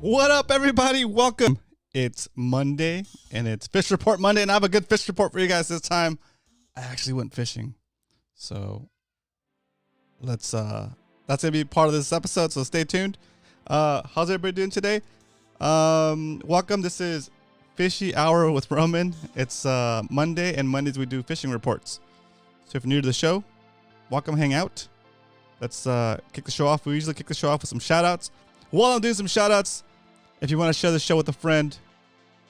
What up, everybody? Welcome. It's Monday, and it's Fish Report Monday, and I have a good fish report for you guys this time. I actually went fishing, so that's gonna be part of this episode. So stay tuned. How's everybody doing today? Welcome. This is Fishy Hour with Roman. It's Monday, and Mondays we do fishing reports. So if you're new to the show, welcome. Hang out. Let's kick the show off. We usually kick the show off with some shout outs. While I'm doing some shout outs, if you want to share the show with a friend,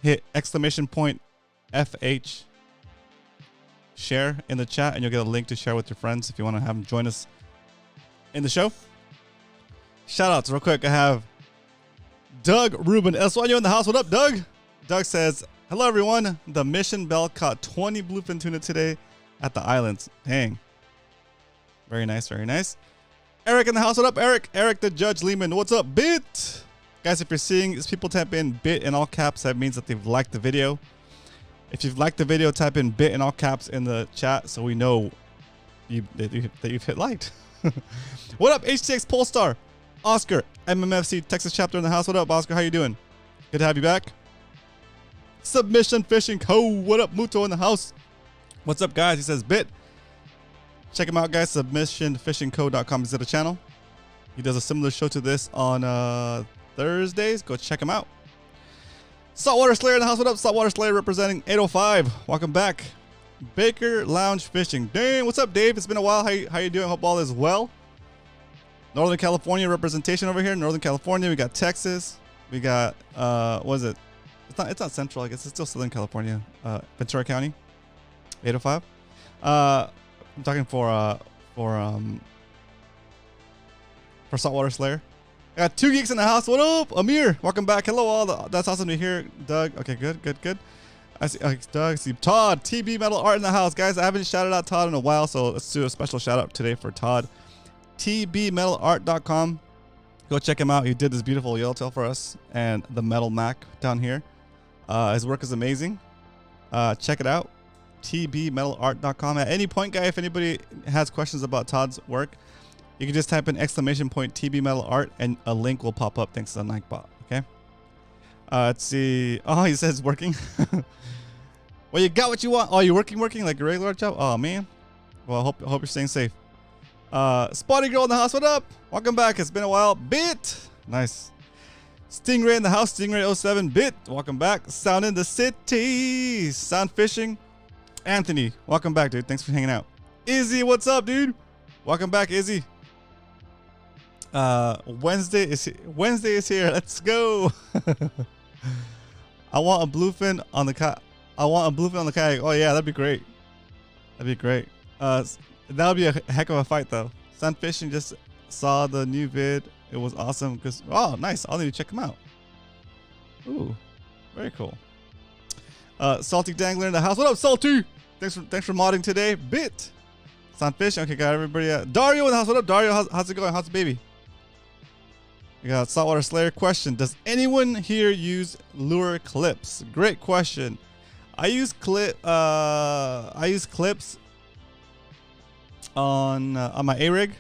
hit !FH share in the chat, and you'll get a link to share with your friends if you want to have them join us in the show. Shout outs real quick. I have Doug Ruben El Sueño in the house. What up, Doug? Doug says, hello, everyone. The Mission Bell caught 20 bluefin tuna today at the islands. Dang. Very nice, very nice. Eric in the house. What up, Eric? Eric the Judge Lehman. What's up, Bit? Guys, if you're seeing these people type in Bit in all caps, that means that they've liked the video. If you've liked the video, type in Bit in all caps in the chat so we know that you've hit liked. What up, HTX Polestar? Oscar, MMFC Texas chapter in the house. What up, Oscar? How you doing? Good to have you back. Submission Fishing Co. What up, Muto in the house? What's up, guys? He says Bit. Check him out, guys. Submissionfishingco.com is the channel. He does a similar show to this on Thursdays. Go check him out. Saltwater Slayer in the house. What up, Saltwater Slayer representing 805. Welcome back. Baker Lounge Fishing. Dang, what's up, Dave? It's been a while. How you doing? Hope all is well. Northern California representation over here. Northern California. We got Texas. We got what is it? It's not Central. I guess it's still Southern California. Ventura County. 805. I'm talking for Saltwater Slayer. I got two geeks in the house. What up, Amir? Welcome back. Hello, all. That's awesome to hear, Doug. Okay, good. I see Doug. I see Todd. TB Metal Art in the house, guys. I haven't shouted out Todd in a while, so let's do a special shout out today for Todd. TBMetalArt.com. Go check him out. He did this beautiful yellowtail for us and the metal Mac down here. His work is amazing. Check it out. TBMetalArt.com. At any point, guy, if anybody has questions about Todd's work, you can just type in !TBMetalArt and a link will pop up thanks to the Nightbot. Okay. Let's see. Oh, he says working. Well, you got what you want. Oh, you're working like a regular job. Oh man. Well, I hope you're staying safe. Spotty Girl in the house. What up? Welcome back. It's been a while. Bit. Nice. Stingray in the house. Stingray 07. Bit. Welcome back. Sound in the city. Sound Fishing. Anthony. Welcome back, dude. Thanks for hanging out. Izzy. What's up, dude? Welcome back, Izzy. Wednesday is here. Let's go. I want a bluefin on the kayak. Oh yeah, that'd be great. That would be a heck of a fight, though. Sun Fishing just saw the new vid. It was awesome. Oh, nice. I'll need to check them out. Ooh, very cool. Salty Dangler in the house. What up, Salty? Thanks for modding today. Bit. Sun Fishing. Okay, got everybody. Dario in the house. What up, Dario? How's it going? How's the baby? We got Saltwater Slayer question. Does anyone here use lure clips? Great question. I use clips on my A rig.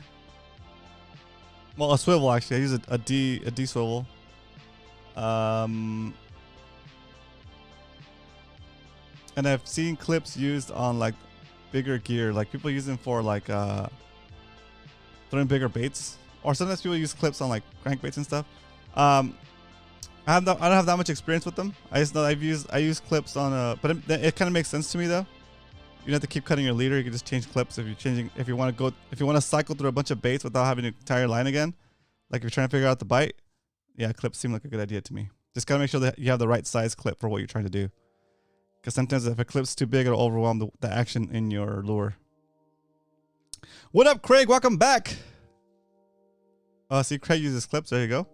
Well, a swivel actually. I use a D swivel. And I've seen clips used on like bigger gear, like people use them for like throwing bigger baits. Or sometimes people use clips on like crankbaits and stuff. I don't have that much experience with them. I just know I use clips on but it kind of makes sense to me though. You don't have to keep cutting your leader. You can just change clips if you want to cycle through a bunch of baits without having to tie your line again. Like if you're trying to figure out the bite, yeah, clips seem like a good idea to me. Just gotta make sure that you have the right size clip for what you're trying to do. Because sometimes if a clip's too big, it'll overwhelm the action in your lure. What up, Craig? Welcome back. See, Craig uses clips. There you go.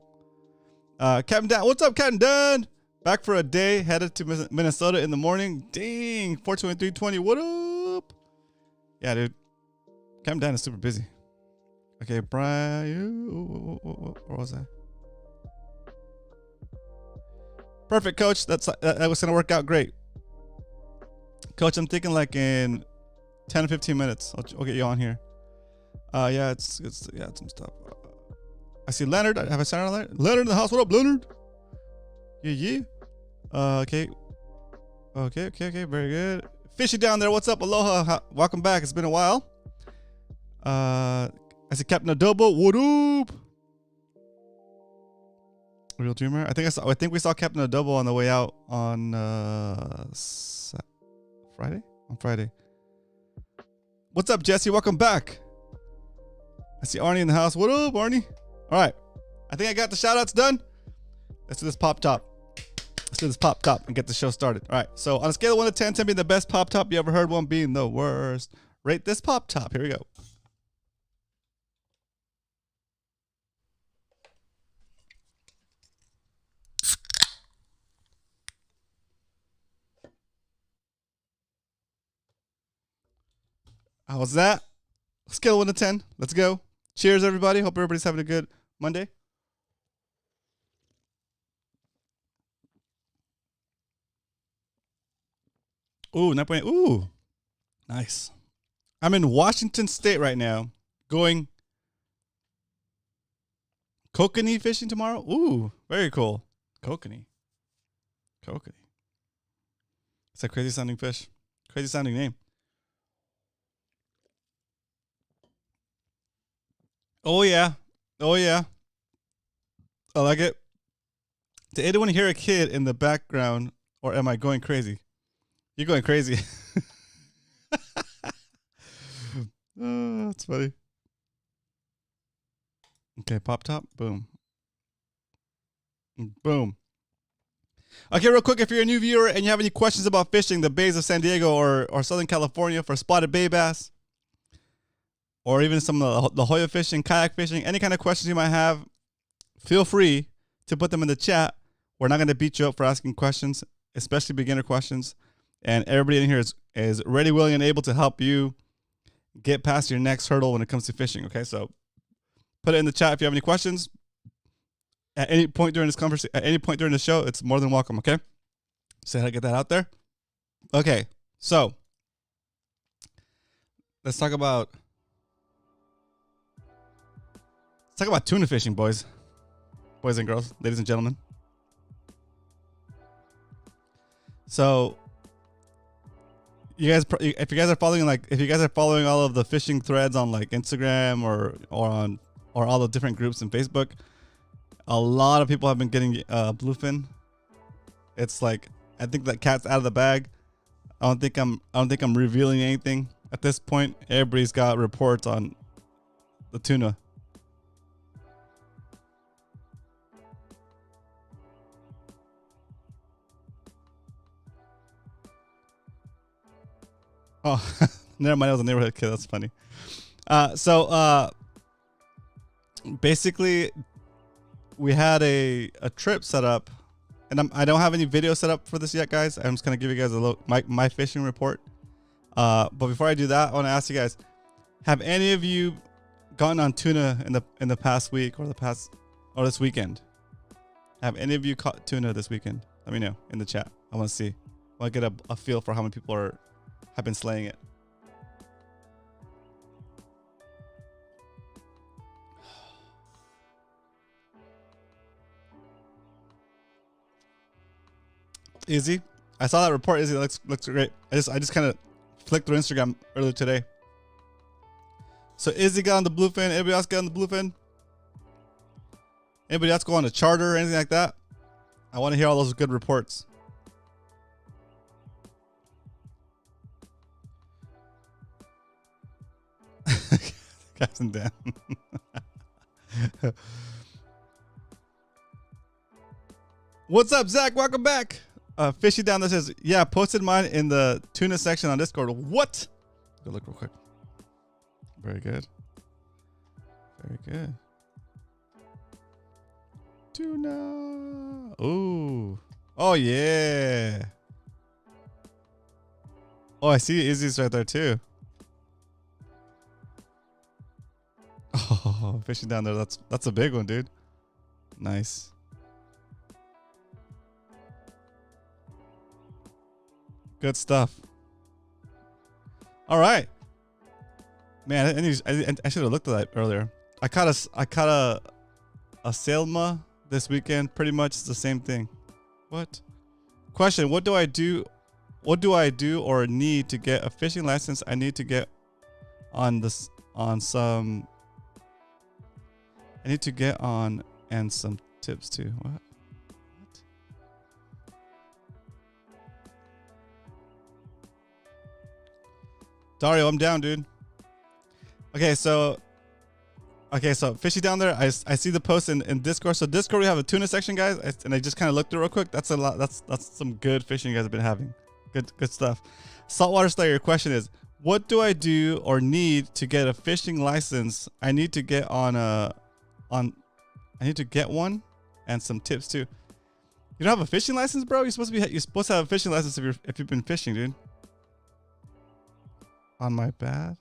Captain Dan. What's up, Captain Dan? Back for a day. Headed to Minnesota in the morning. Dang. 42320. What up? Yeah, dude. Captain Dan is super busy. Okay, Brian. Where was I? Perfect, Coach. That was going to work out great. Coach, I'm thinking like in 10 or 15 minutes. I'll get you on here. Yeah, it's some stuff. I see Leonard. Have I signed on Leonard? Leonard in the house. What up, Leonard? Yeah. Okay. Okay. Very good. Fishy down there. What's up? Aloha. Welcome back. It's been a while. I see Captain Adobo. What up? Real Dreamer. I think we saw Captain Adobo on the way out on Friday. On Friday. What's up, Jesse? Welcome back. I see Arnie in the house. What up, Arnie? All right. I think I got the shout outs done. Let's do this pop top. Let's do this pop top and get the show started. All right. So on a scale of 1 to 10, 10 being the best pop top you ever heard, 1 being the worst. Rate this pop top. Here we go. How's that? Scale of 1 to 10. Let's go. Cheers, everybody. Hope everybody's having a good Monday. Ooh, 9.8. Ooh, nice. I'm in Washington State right now, going kokanee fishing tomorrow. Ooh, very cool. Kokanee. It's a crazy sounding fish. Crazy sounding name. Oh yeah. I like it. Did anyone hear a kid in the background, or am I going crazy? You're going crazy. Oh, that's funny. Okay, pop top. Boom. Boom. Okay, real quick, if you're a new viewer and you have any questions about fishing the bays of San Diego or Southern California for spotted bay bass, or even some of the Hoya fishing, kayak fishing, any kind of questions you might have, feel free to put them in the chat. We're not going to beat you up for asking questions, especially beginner questions. And everybody in here is ready, willing, and able to help you get past your next hurdle when it comes to fishing. Okay, so put it in the chat if you have any questions. At any point during this conversation, at any point during the show, it's more than welcome. Okay, so how to get that out there. Okay, so let's talk about tuna fishing, boys and girls, ladies and gentlemen. So, if you guys are following all of the fishing threads on like Instagram or all the different groups in Facebook, a lot of people have been getting bluefin. It's like, I think that cat's out of the bag. I don't think I'm revealing anything at this point. Everybody's got reports on the tuna. Oh, never mind. I was a neighborhood kid. That's funny. So basically, we had a trip set up, and I don't have any video set up for this yet, guys. I'm just gonna give you guys a little my fishing report. But before I do that, I want to ask you guys: have any of you gotten on tuna in the past week or this weekend? Have any of you caught tuna this weekend? Let me know in the chat. I want to see. I want to get a feel for how many people have been slaying it. Izzy, I saw that report. Izzy, that looks great. I just kind of flicked through Instagram earlier today. So Izzy got on the bluefin. Anybody else got on the bluefin? Anybody else go on a charter or anything like that? I want to hear all those good reports. Captain Dan. What's up, Zach? Welcome back. Fishy down there says, yeah, posted mine in the tuna section on Discord. What? Go look real quick. Very good. Very good. Tuna. Ooh. Oh, yeah. Oh, I see Izzy's right there, too. Oh, fishing down there. That's a big one, dude. Nice. Good stuff. All right, man. I should have looked at that earlier. I caught a Selma this weekend. Pretty much the same thing. What? Question, what do I do? What do I do or need to get a fishing license? I need to get on this, on some, I need to get on and some tips too. What? Dario, I'm down, dude. Okay, so Fishy down there. I see the post in Discord. So Discord, we have a tuna section, guys, and I just kind of looked through real quick. That's a lot. That's some good fishing you guys have been having. Good stuff. Saltwater Slayer, your question is, what do I do or need to get a fishing license? I need to get on I need to get one and some tips too. You don't have a fishing license, bro? You're supposed to have a fishing license if you've been fishing, dude. On my bad.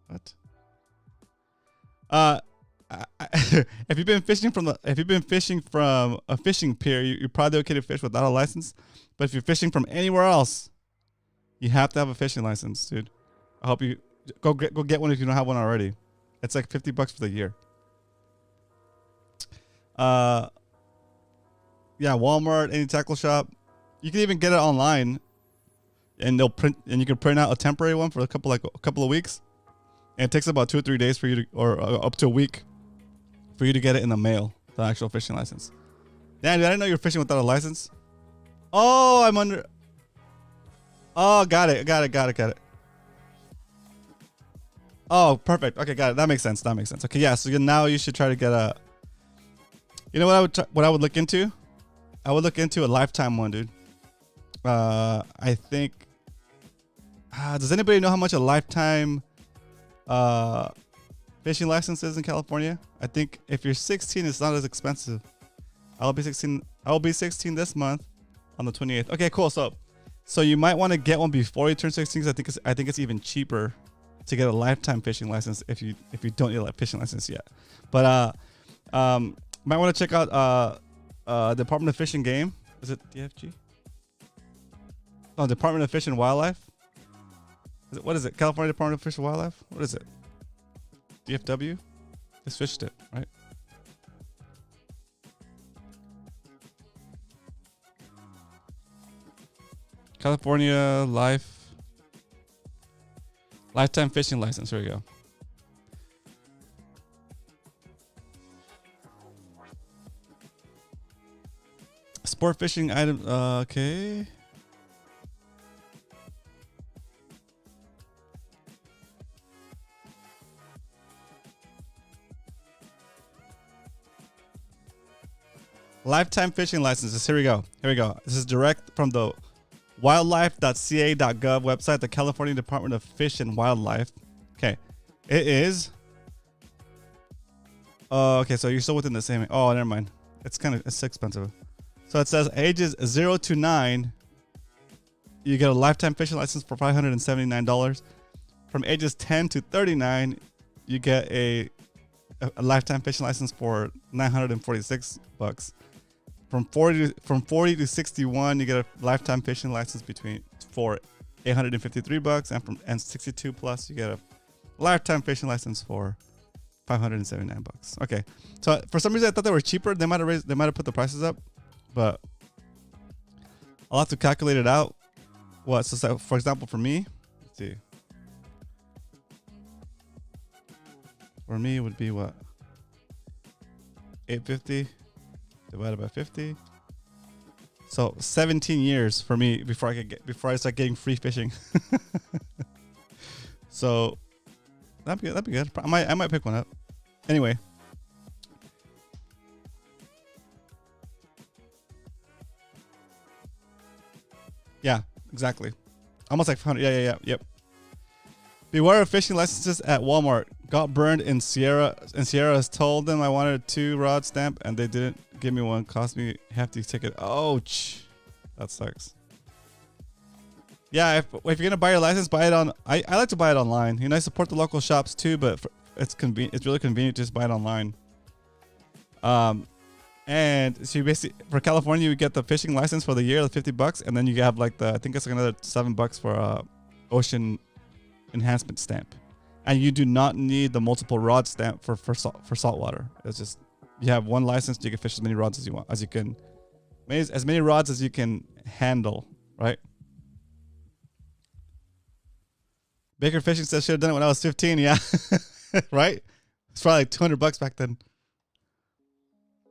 What? If you've been fishing from a fishing pier, you're probably okay to fish without a license. But if you're fishing from anywhere else, you have to have a fishing license, dude. I hope you go get one if you don't have one already. It's like $50 for the year. Yeah, Walmart, any tackle shop. You can even get it online, and you can print out a temporary one for a couple of weeks. And it takes about 2 or 3 days for you to, or up to a week, for you to get it in the mail, the actual fishing license. Damn, dude, I didn't know you were fishing without a license. Oh, I'm under. Oh, got it. Oh, perfect. Okay, got it. That makes sense. Okay, yeah. So now you should try to get a. You know what I would look into? I would look into a lifetime one, dude. I think. Does anybody know how much a lifetime fishing license is in California? I think if you're 16, it's not as expensive. I will be 16 this month on the 28th. Okay, cool. So you might want to get one before you turn 16, because I think it's even cheaper to get a lifetime fishing license if you don't need a fishing license yet. But might want to check out Department of Fish and Game. Is it DFG? Oh, Department of Fish and Wildlife. What is it? California Department of Fish and Wildlife? What is it? DFW? It's Fish Tip, right? California Lifetime Fishing License. Here we go. Sport fishing item. Okay. Lifetime fishing licenses. Here we go. This is direct from the wildlife.ca.gov website, the California Department of Fish and Wildlife. Okay. It is. Okay, so you're still within the same. Oh, never mind. It's expensive. So it says ages 0 to 9, you get a lifetime fishing license for $579. From ages 10 to 39, you get a lifetime fishing license for $946. From 40 to 61, you get a lifetime fishing license for $853, and 62 plus, you get a lifetime fishing license for $579. Okay, so for some reason I thought they were cheaper. They might have put the prices up, but I'll have to calculate it out. What? So for example, for me, let's see. For me, it would be what? 850 divided by 50. So 17 years for me before I start getting free fishing. So that'd be good. I might pick one up. Anyway. Yeah, exactly. Almost like 100. Yep. Beware of fishing licenses at Walmart. Got burned in Sierra. And Sierra's told them I wanted a 2-rod stamp and they didn't give me one. Cost me a hefty ticket. Ouch. That sucks. Yeah, if you're gonna buy your license, buy it on. I like to buy it online. You know, I support the local shops too, but it's convenient. It's really convenient to just buy it online. And so you basically, for California, you get the fishing license for the year, the $50, and then you have like I think it's like another $7 for ocean enhancement stamp. And you do not need the multiple rod stamp for saltwater. It's just you have one license, you can fish as many rods as you want, as you can as many rods as you can handle, right? Baker Fishing says should have done it when I was 15. Yeah, right. It's probably like $200 back then.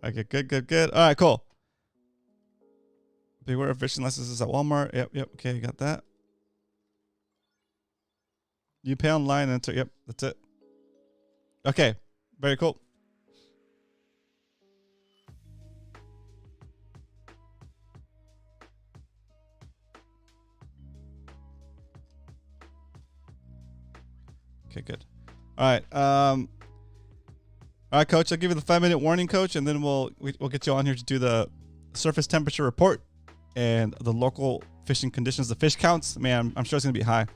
Okay, good. All right, cool. Beware of fishing licenses at Walmart. Yep. Okay, you got that. You pay online and enter. Yep, that's it. Okay, very cool. Okay, good. All right. All right, Coach. I'll give you the 5-minute warning, Coach, and then we'll get you on here to do the surface temperature report and the local fishing conditions, the fish counts. Man, I'm sure it's gonna be high.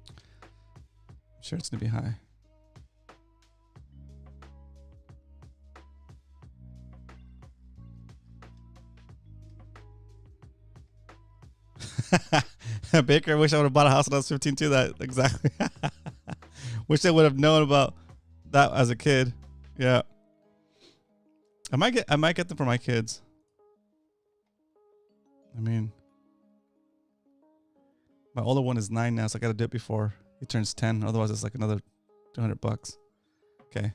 I'm sure it's gonna be high. Baker, I wish I would have bought a house when I was 15 too. That exactly. Wish I would have known about that as a kid. Yeah. I might get them for my kids. I mean, my older one is 9 now, so I got to do it before he turns 10. Otherwise, it's like another $200. Okay.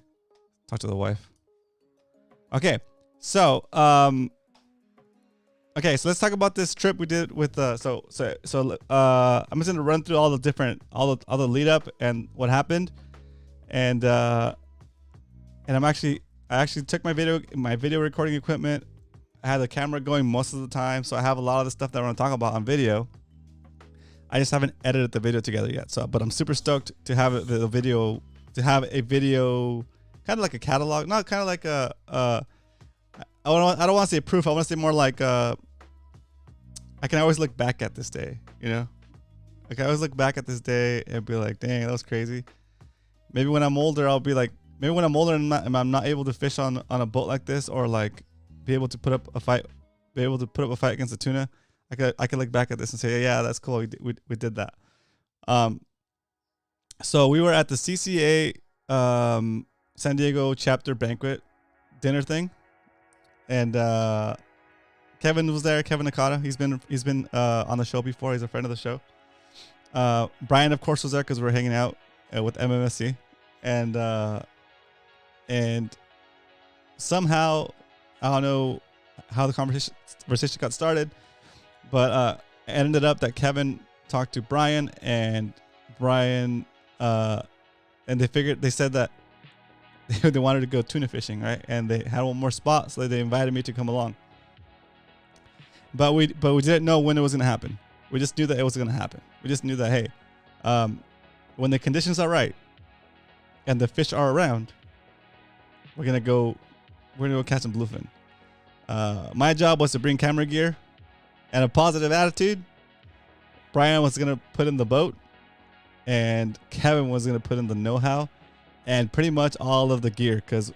Talk to the wife. Okay. So, okay, so let's talk about this trip we did with I'm just gonna run through all the lead up and what happened, and I actually took my video recording equipment. I had the camera going most of the time, so I have a lot of the stuff that I want to talk about on video. I just haven't edited the video together yet. But I'm super stoked to have a video kind of like a catalog, not kind of like I don't want to say proof. I want to say more like I can always look back at this day, you know? Like I always look back at this day and be like, dang, that was crazy. Maybe when I'm older, I'll be like, maybe when I'm older and I'm not able to fish on a boat like this, or like be able to put up a fight against a tuna, I could look back at this and say, yeah, that's cool. We did that. So we were at the CCA San Diego chapter banquet dinner thing. And Kevin was there. Kevin Nakata. He's been on the show before. He's a friend of the show. Brian, of course, was there because we were hanging out with MMSC, and somehow I don't know how the conversation got started, but it ended up that Kevin talked to Brian, and Brian and they said that they wanted to go tuna fishing, right? And they had one more spot, so they invited me to come along. But we didn't know when it was gonna happen. We just knew that it was gonna happen. We just knew that, hey, when the conditions are right and the fish are around, we're gonna go catch some bluefin. My job was to bring camera gear and a positive attitude. Brian was gonna put in the boat, and Kevin was gonna put in the know-how and pretty much all of the gear, because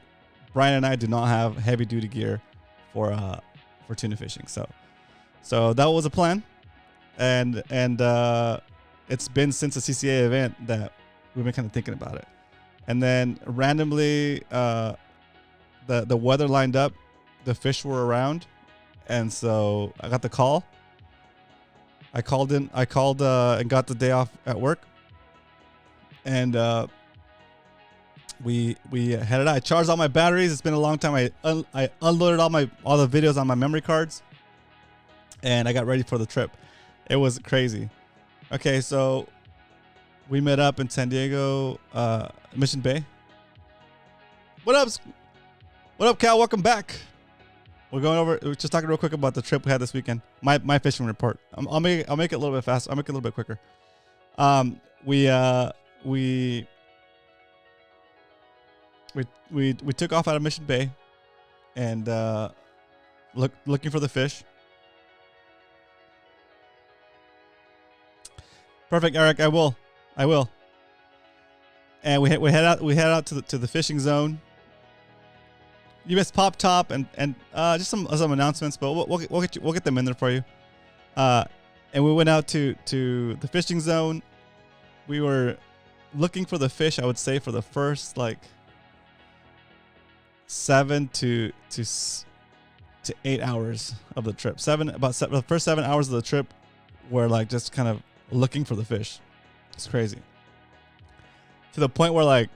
Brian and I do not have heavy duty gear for tuna fishing. So that was a plan, and it's been since the CCA event that we've been kind of thinking about it. And then randomly, the weather lined up, the fish were around, and so I got the call. I called and got the day off at work, and we headed out. I charged all my batteries. It's been a long time. I unloaded all the videos on my memory cards, and I got ready for the trip. It was crazy. Okay, so we met up in San Diego, Mission Bay. What up, Cal? Welcome back. We're just talking real quick about the trip we had this weekend. My fishing report. I'll make it a little bit faster. I'll make it a little bit quicker. We took off out of Mission Bay, and looking for the fish. Perfect, Eric. I will. And we head out to the fishing zone. You missed Pop Top and just some announcements, but we'll get them in there for you. And we went out to the fishing zone. We were looking for the fish, I would say, for the first like 7 to to 8 hours of the trip. The first 7 hours of the trip were like just kind of looking for the fish. It's crazy. To the point where like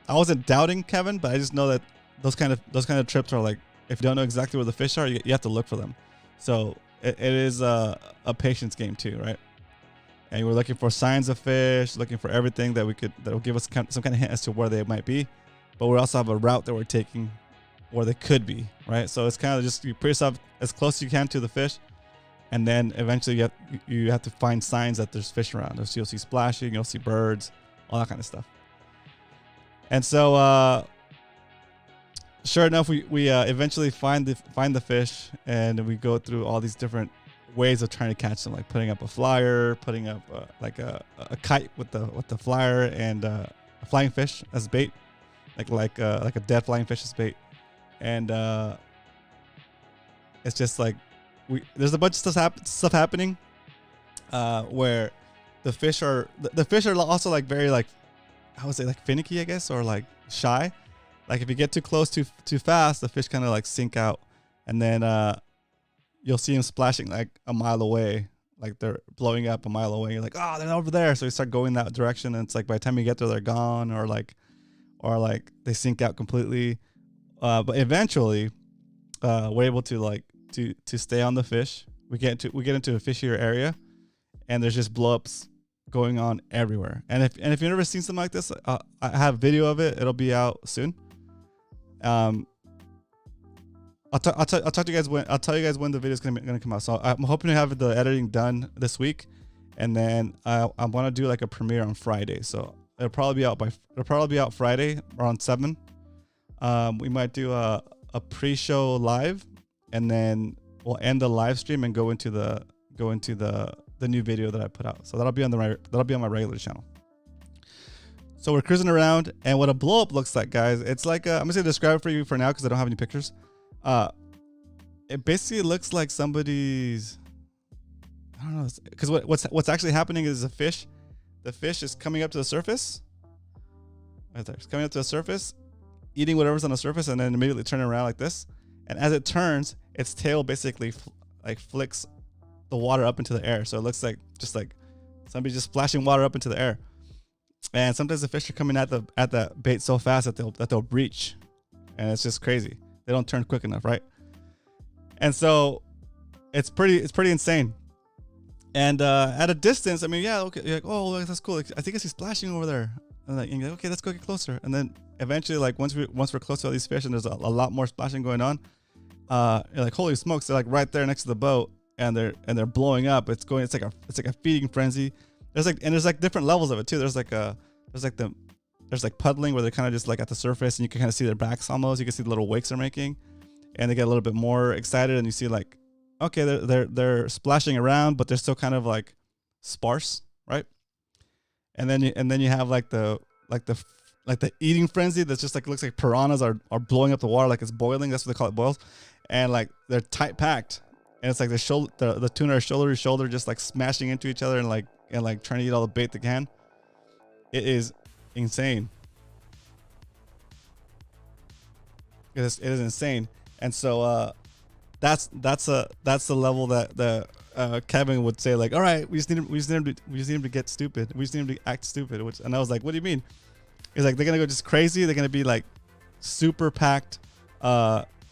I wasn't doubting Kevin, but I just know that those kind of trips are like, if you don't know exactly where the fish are, you have to look for them. So it is a patience game too, right? And we're looking for signs of fish, looking for everything that will give us some kind of hint as to where they might be. But we also have a route that we're taking where they could be, right? So it's kind of just you put yourself as close as you can to the fish, and then eventually you have to find signs that there's fish around. So you'll see splashing, you'll see birds, all that kind of stuff. And so sure enough, we eventually find the fish, and we go through all these different ways of trying to catch them, like putting up a flyer, putting up like a kite with the flyer, and a flying fish as bait, like a dead flying fish as bait. And it's just like there's a bunch of stuff happening where the fish are also like very like, I would say like finicky, I guess, or like shy. Like if you get too close too fast, the fish kind of like sink out, and then you'll see them splashing like a mile away, like they're blowing up a mile away. You're like, oh, they're over there. So you start going that direction, and it's like by the time you get there, they're gone, or like they sink out completely. But eventually, we're able to stay on the fish. We get into a fishier area, and there's just blowups going on everywhere. And if you've never seen something like this, I have video of it. It'll be out soon. I'll tell you guys when the video is gonna come out. So I'm hoping to have the editing done this week, and then I want to do like a premiere on Friday. So it'll probably be out Friday around 7. We might do a pre-show live, and then we'll end the live stream and go into the new video that I put out. So that'll be on my regular channel. So we're cruising around, and what a blow up looks like, guys. It's like I'm just gonna describe it for you for now because I don't have any pictures. It basically looks like somebody's, I don't know, because what's actually happening is the fish is coming up to the surface. Right there, it's coming up to the surface, eating whatever's on the surface, and then immediately turning around like this. And as it turns, its tail basically flicks the water up into the air. So it looks like just like somebody just splashing water up into the air. And sometimes the fish are coming at the bait so fast that they'll breach, and it's just crazy. They don't turn quick enough, right? And so it's pretty insane. And at a distance, I mean, yeah, okay, you're like, oh, that's cool. Like, I think I see splashing over there. And like, you're like, okay, let's go get closer. And then eventually, like once we're close to all these fish, and there's a lot more splashing going on, you're like, holy smokes, they're like right there next to the boat, and they're blowing up. It's like a feeding frenzy. There's like different levels of it too. There's like puddling where they're kind of just like at the surface, and you can kind of see their backs almost. You can see the little wakes they're making, and they get a little bit more excited, and you see like, okay, they're splashing around, but they're still kind of like sparse, right? And then you have like the eating frenzy that's just like looks like piranhas are blowing up the water like it's boiling. That's what they call it, boils. And like they're tight packed, and it's like the tuna are shoulder to shoulder, just like smashing into each other and like trying to eat all the bait they can. It is insane. It is insane. And so that's the level that Kevin would say, like, all right, we just need him to get stupid. We just need him to act stupid. And I was like, what do you mean? He's like, they're gonna go just crazy. They're gonna be like super packed,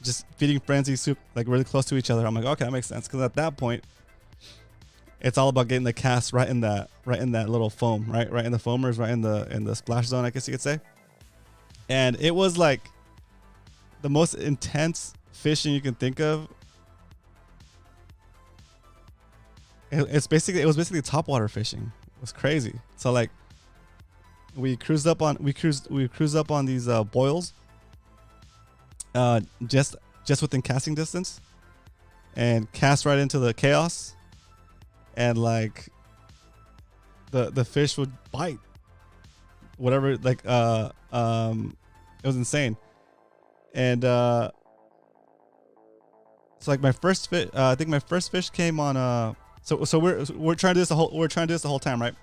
just feeding frenzy, like really close to each other. I'm like, okay, that makes sense, because at that point, it's all about getting the cast right in that little foam, right in the foamers, right in the splash zone, I guess you could say. And it was like the most intense fishing you can think of. It was basically topwater fishing. It was crazy. So like we cruised up on these boils, just within casting distance, and cast right into the chaos. And like the fish would bite whatever, like it was insane. And so like my first fish, I think my first fish came on so we're trying to do this the whole time, right?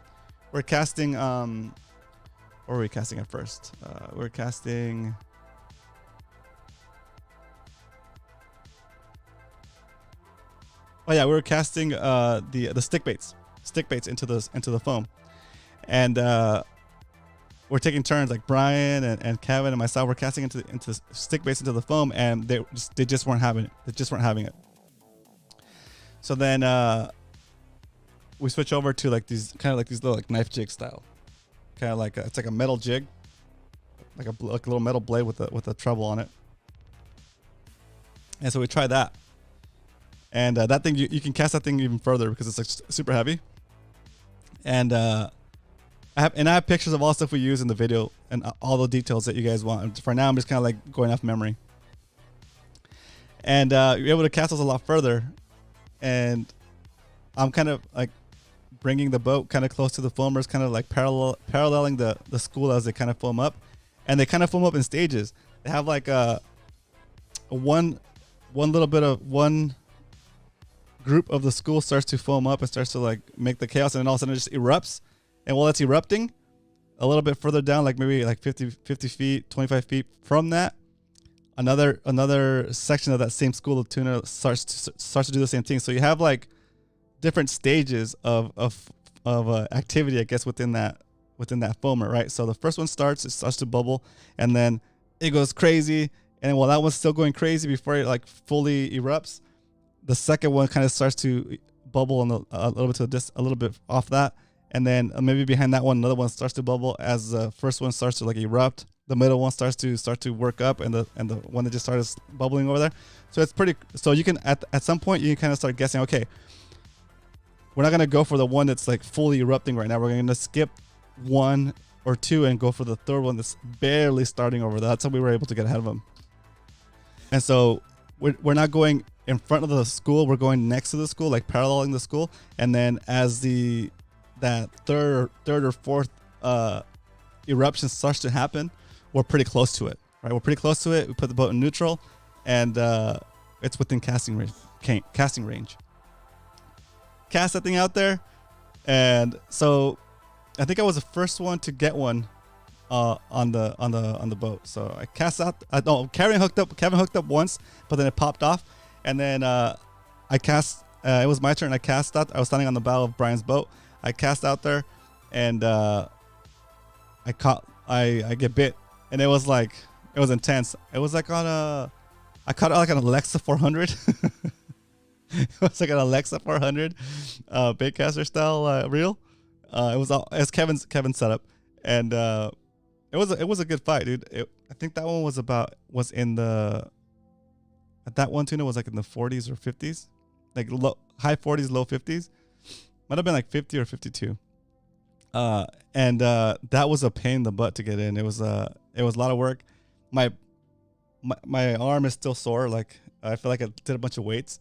We're casting what were we casting at first? We're casting Oh yeah, we were casting the stick baits into the foam, and we're taking turns, like Brian and Kevin and myself. We're casting into stick baits into the foam, and they just weren't having it. They just weren't having it. So then we switch over to like these little like knife jig style, kind of like it's like a metal jig, like a little metal blade with a treble on it. And so we tried that, and that thing you can cast that thing even further because it's like super heavy. And I have pictures of all the stuff we use in the video and all the details that you guys want. And for now, I'm just kind of like going off memory. And you're able to cast those a lot further, and I'm kind of like bringing the boat kind of close to the foamers, kind of like paralleling the school as they kind of foam up, and they kind of foam up in stages. They have like one group of the school starts to foam up and starts to like make the chaos, and then all of a sudden it just erupts. And while it's erupting, a little bit further down, like maybe like 50 feet, 25 feet from that, another section of that same school of tuna starts to do the same thing. So you have like different stages of activity, I guess, within that foamer, right? So the first one starts to bubble, and then it goes crazy. And while that one's still going crazy before it like fully erupts, the second one kind of starts to bubble a little bit off that, and then maybe behind that one, another one starts to bubble as the first one starts to like erupt. The middle one starts to work up, and the one that just started bubbling over there. So it's pretty. So you can at some point you can kind of start guessing. Okay, we're not gonna go for the one that's like fully erupting right now. We're gonna skip one or two and go for the third one that's barely starting over there. That's how we were able to get ahead of them. And so we're not going in front of the school. We're going next to the school, like paralleling the school. And then as that third or fourth eruption starts to happen, we're pretty close to it, right? We're pretty close to it. We put the boat in neutral, and it's within casting range. Cast that thing out there, and so I think I was the first one to get one on the boat. So I cast out. Kevin hooked up once, but then it popped off, and then I cast. It was my turn. I cast out. I was standing on the bow of Brian's boat. I cast out there, and I get bit, and it was intense. It was like I caught it like an Alexa 400. It was like an Alexa 400 baitcaster style reel. It was all as Kevin's setup, and it was a good fight, dude. I think that one was in the that one tuna was like in the 40s or 50s, like high 40s, low 50s. Might have been like 50 or 52. And that was a pain in the butt to get in. It was a lot of work. My arm is still sore. Like I feel like I did a bunch of weights.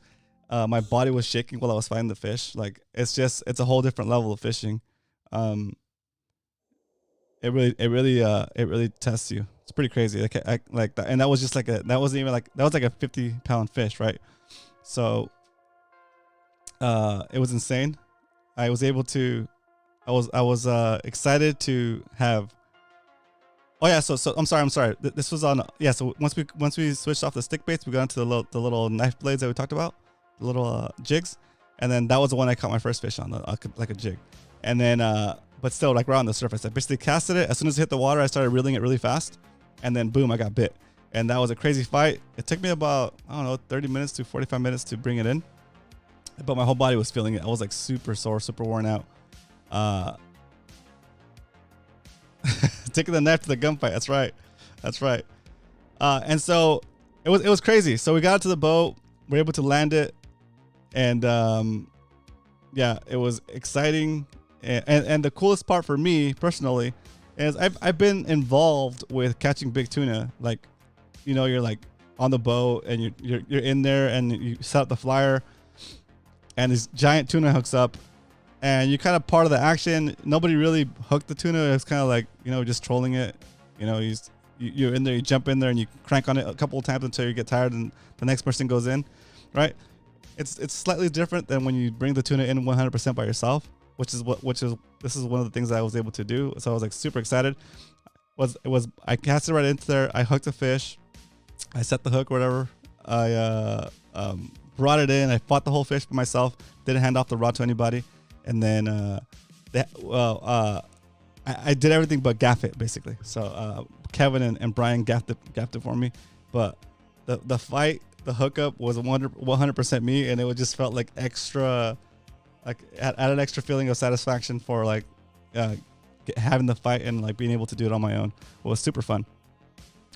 My body was shaking while I was fighting the fish. Like it's a whole different level of fishing. It really tests you. It's pretty crazy. Like that, and that was just that wasn't even that was like a 50-pound fish, right? So it was insane. I was excited to have. Oh yeah, so I'm sorry. This was on. Yeah, so once we switched off the stick baits, we got into the little knife blades that we talked about, the little jigs, and then that was the one I caught my first fish on, like a jig, and then but still like right on the surface. I basically casted it. As soon as it hit the water, I started reeling it really fast, and then boom, I got bit, and that was a crazy fight. It took me about 30 minutes to 45 minutes to bring it in, but my whole body was feeling it. I was like super sore, super worn out. Taking the knife to the gunfight. That's right. And so it was crazy. So we got to the boat. We were able to land it, and yeah, it was exciting. And the coolest part for me personally is I've been involved with catching big tuna. Like, you're like on the boat and you're in there and you set up the flyer, and this giant tuna hooks up. And you're kind of part of the action. Nobody really hooked the tuna. It's kind of like, just trolling it. You're in there, you jump in there and you crank on it a couple of times until you get tired and the next person goes in, right? It's slightly different than when you bring the tuna in 100% by yourself, this is one of the things that I was able to do. So I was like super excited. I cast it right into there. I hooked the fish. I set the hook or whatever. I brought it in. I fought the whole fish by myself. Didn't hand off the rod to anybody. And then, I did everything but gaff it, basically. So Kevin and Brian gaffed it for me. But the fight, the hookup was 100% me, and it just felt like extra, like add an extra feeling of satisfaction for like having the fight and like being able to do it on my own. It was super fun.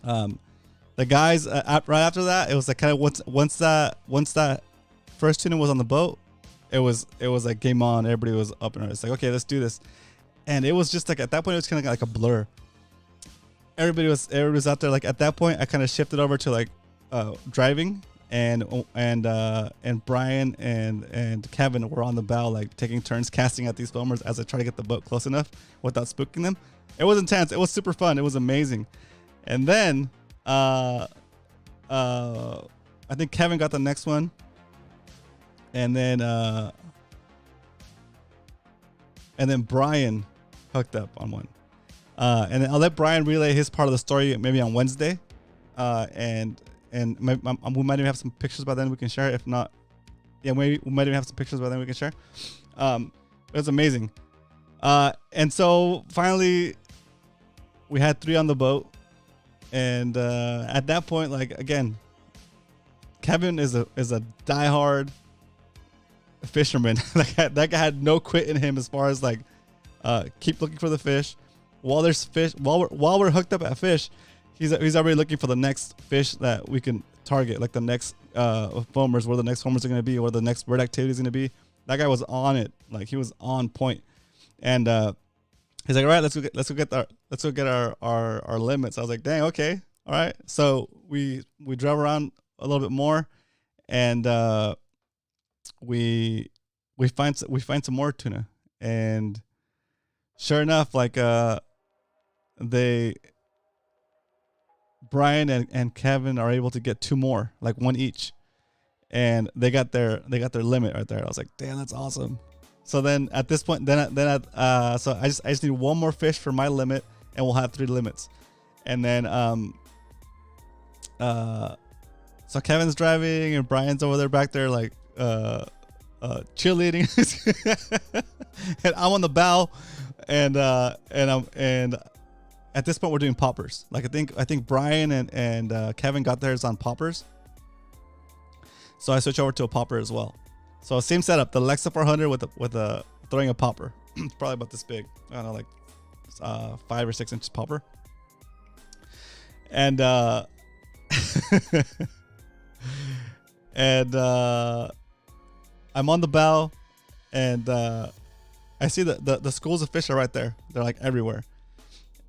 The guys right after that, it was like kind of once that first tuna was on the boat, it was like game on. Everybody was up and it's like, okay, let's do this. And it was just like at that point it was kind of like a blur. Everybody was out there. Like at that point, I kind of shifted over to like driving, and Brian and Kevin were on the bow, like taking turns casting at these foamers as I try to get the boat close enough without spooking them. It was intense. It was super fun. It was amazing. And then I think Kevin got the next one, and then Brian hooked up on one. And then I'll let Brian relay his part of the story maybe on Wednesday. And we might even have some pictures by then we can share. If not, yeah, we might even have some pictures by then we can share. It was amazing. And so finally we had 3 on the boat. And at that point, like, again, Kevin is a diehard fisherman. Like that guy had no quit in him as far as like keep looking for the fish. While there's fish, while we're hooked up at fish, he's already looking for the next fish that we can target, like the next foamers, where the next foamers are going to be, or the next bird activity is going to be. That guy was on it, like he was on point. And he's like, all right, let's go get our limits. I was like, dang, okay, all right. So we drove around a little bit more, and we find some more tuna, and sure enough, like Brian and Kevin are able to get 2 more, like 1 each, and they got their limit right there. I was like, damn, that's awesome. So then at this point, so I just need 1 more fish for my limit, and we'll have 3 limits. And then so Kevin's driving and Brian's over there back there like cheerleading, and I'm on the bow, and at this point we're doing poppers. Like I think Brian and Kevin got theirs on poppers, so I switch over to a popper as well. So same setup, the Lexa 400 with a throwing a popper. It's probably about this big. I don't know, like 5 or 6 inches popper. And and I'm on the bow, and I see the schools of fish are right there. They're like everywhere,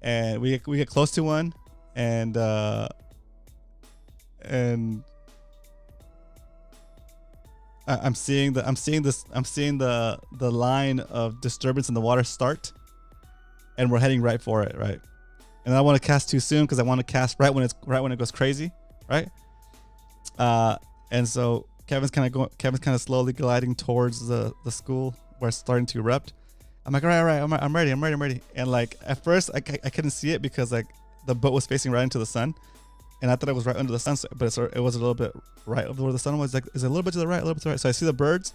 and we get close to one, and I'm seeing the line of disturbance in the water start, and we're heading right for it, right? And I don't want to cast too soon because I want to cast right when it goes crazy, right? And so Kevin's kind of slowly gliding towards the school where it's starting to erupt. I'm like, all right, I'm ready. And like at first I couldn't see it because like the boat was facing right into the sun, and I thought it was right under the sun, but it was a little bit right over where the sun was. Like, is it a little bit to the right, a little bit to the right? So I see the birds,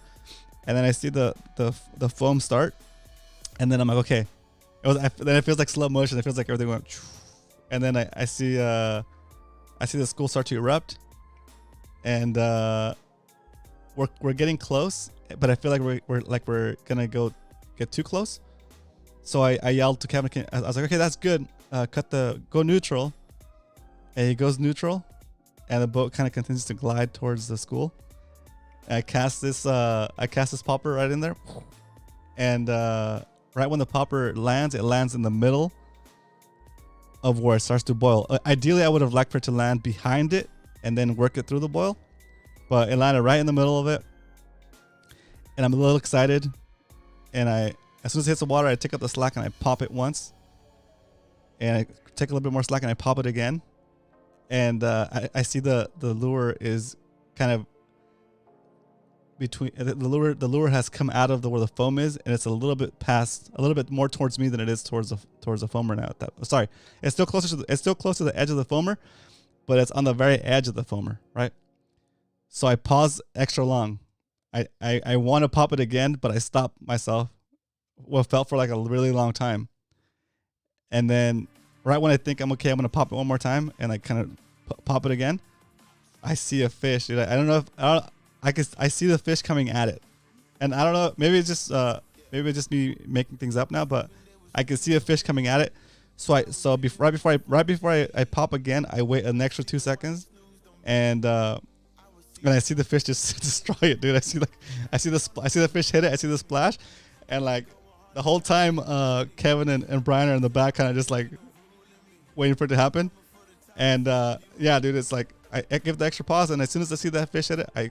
and then I see the foam start, and then I'm like, okay. Then it feels like slow motion. It feels like everything went, and then I see the school start to erupt, and we're getting close, but I feel like we're gonna get too close. So I yelled to Kevin. I was like, okay, that's good. Go neutral. And he goes neutral, and the boat kind of continues to glide towards the school. And I cast this popper right in there, and right when the popper lands, it lands in the middle of where it starts to boil. Ideally, I would have liked for it to land behind it and then work it through the boil, but it landed right in the middle of it, and I'm a little excited. And as soon as it hits the water, I take up the slack and I pop it once, and I take a little bit more slack and I pop it again. And I see the lure is kind of between the lure has come out of where the foam is, and it's a little bit more towards me than it is towards the foamer now. Sorry, it's still close to the edge of the foamer, but it's on the very edge of the foamer, right? So I pause extra long. I want to pop it again, but I stop myself. What felt for like a really long time. And then right when I think I'm okay, I'm going to pop it one more time and I kind of pop it again. I see a fish, dude. I don't know if I see the fish coming at it. And I don't know, maybe it's just me making things up now, but I can see a fish coming at it. So right before I pop again, I wait an extra 2 seconds, and I see the fish just destroy it, dude. I see the fish hit it. I see the splash, and like the whole time, Kevin and Brian are in the back, kind of just like waiting for it to happen. And yeah, dude, it's like I give the extra pause, and as soon as I see that fish hit it, I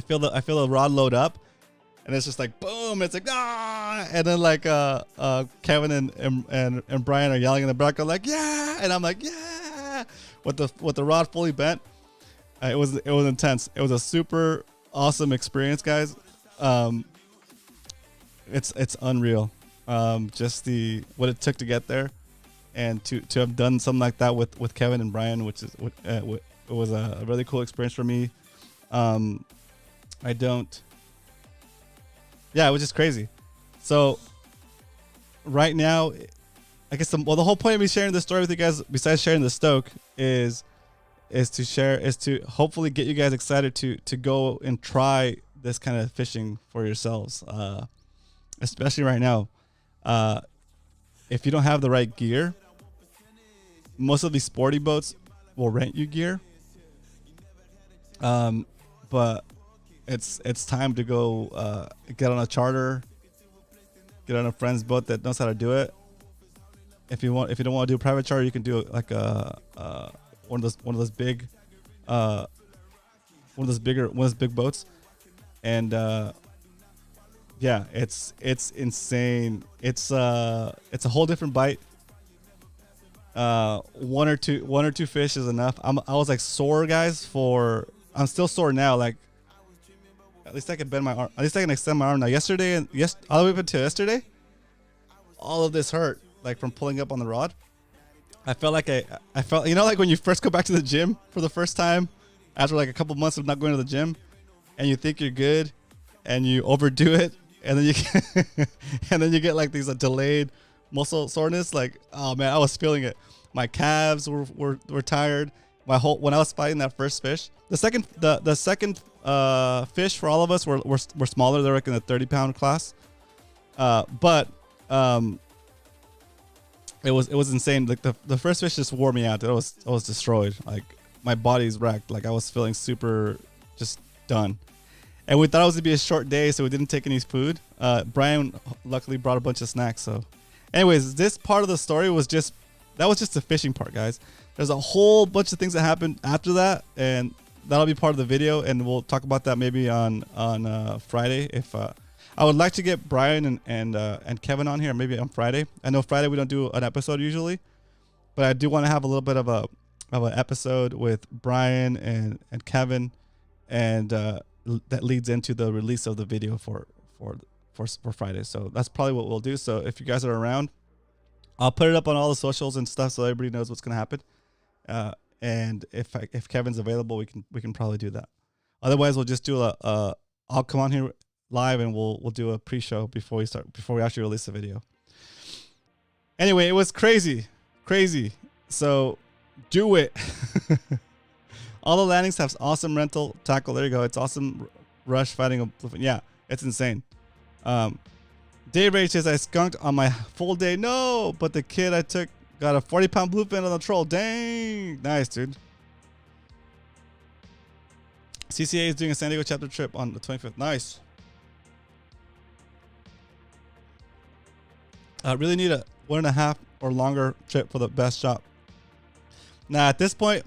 feel the rod load up, and it's just like boom. It's like ah, and then like Kevin and Brian are yelling in the back, like yeah, and I'm like yeah, with the rod fully bent. It was intense. It was a super awesome experience, guys. It's unreal. Just what it took to get there, and to have done something like that with Kevin and Brian, which it was a really cool experience for me. Yeah, it was just crazy. So right now, I guess the whole point of me sharing this story with you guys, besides sharing the stoke, is to hopefully get you guys excited to go and try this kind of fishing for yourselves. Especially right now, if you don't have the right gear, most of these sporty boats will rent you gear. But it's time to go get on a charter, get on a friend's boat that knows how to do it. If you don't want to do a private charter, you can do like one of those big big boats, and yeah, it's insane. It's a whole different bite. One or two fish is enough. I was like sore, guys. I'm still sore now. Like, at least I can bend my arm. At least I can extend my arm now. Yesterday all the way up until yesterday, all of this hurt, like from pulling up on the rod. I felt like I felt, like when you first go back to the gym for the first time after like a couple months of not going to the gym, and you think you're good, and you overdo it, and then you get like these delayed muscle soreness. Like, oh man, I was feeling it. My calves were tired. When I was fighting that first fish, the second fish for all of us were smaller. They're like in the 30-pound class, but it was insane. Like the first fish just wore me out. I was destroyed. Like my body's wrecked. Like I was feeling super just done. And we thought it was gonna be a short day, so we didn't take any food. Brian luckily brought a bunch of snacks. So, anyways, this part of the story was just the fishing part, guys. There's a whole bunch of things that happened after that, and that'll be part of the video, and we'll talk about that maybe on Friday. If I would like to get Brian and Kevin on here, maybe on Friday. I know Friday we don't do an episode usually, but I do want to have a little bit of an episode with Brian and Kevin, and that leads into the release of the video for Friday. So that's probably what we'll do. So if you guys are around, I'll put it up on all the socials and stuff so everybody knows what's gonna happen. And if Kevin's available, we can probably do that. Otherwise, we'll just do I'll come on here live and we'll do a pre-show before we actually release the video. Anyway, it was crazy. So do it. All the landings have awesome rental tackle. There you go. It's awesome rush fighting a bluefin. Yeah, it's insane. Dave Ray says I skunked on my full day. No, but the kid I took got a 40-pound bluefin on the troll. Dang, nice, dude. CCA is doing a San Diego chapter trip on the 25th. Nice. I really need a 1.5 or longer trip for the best shop. Nah, at this point,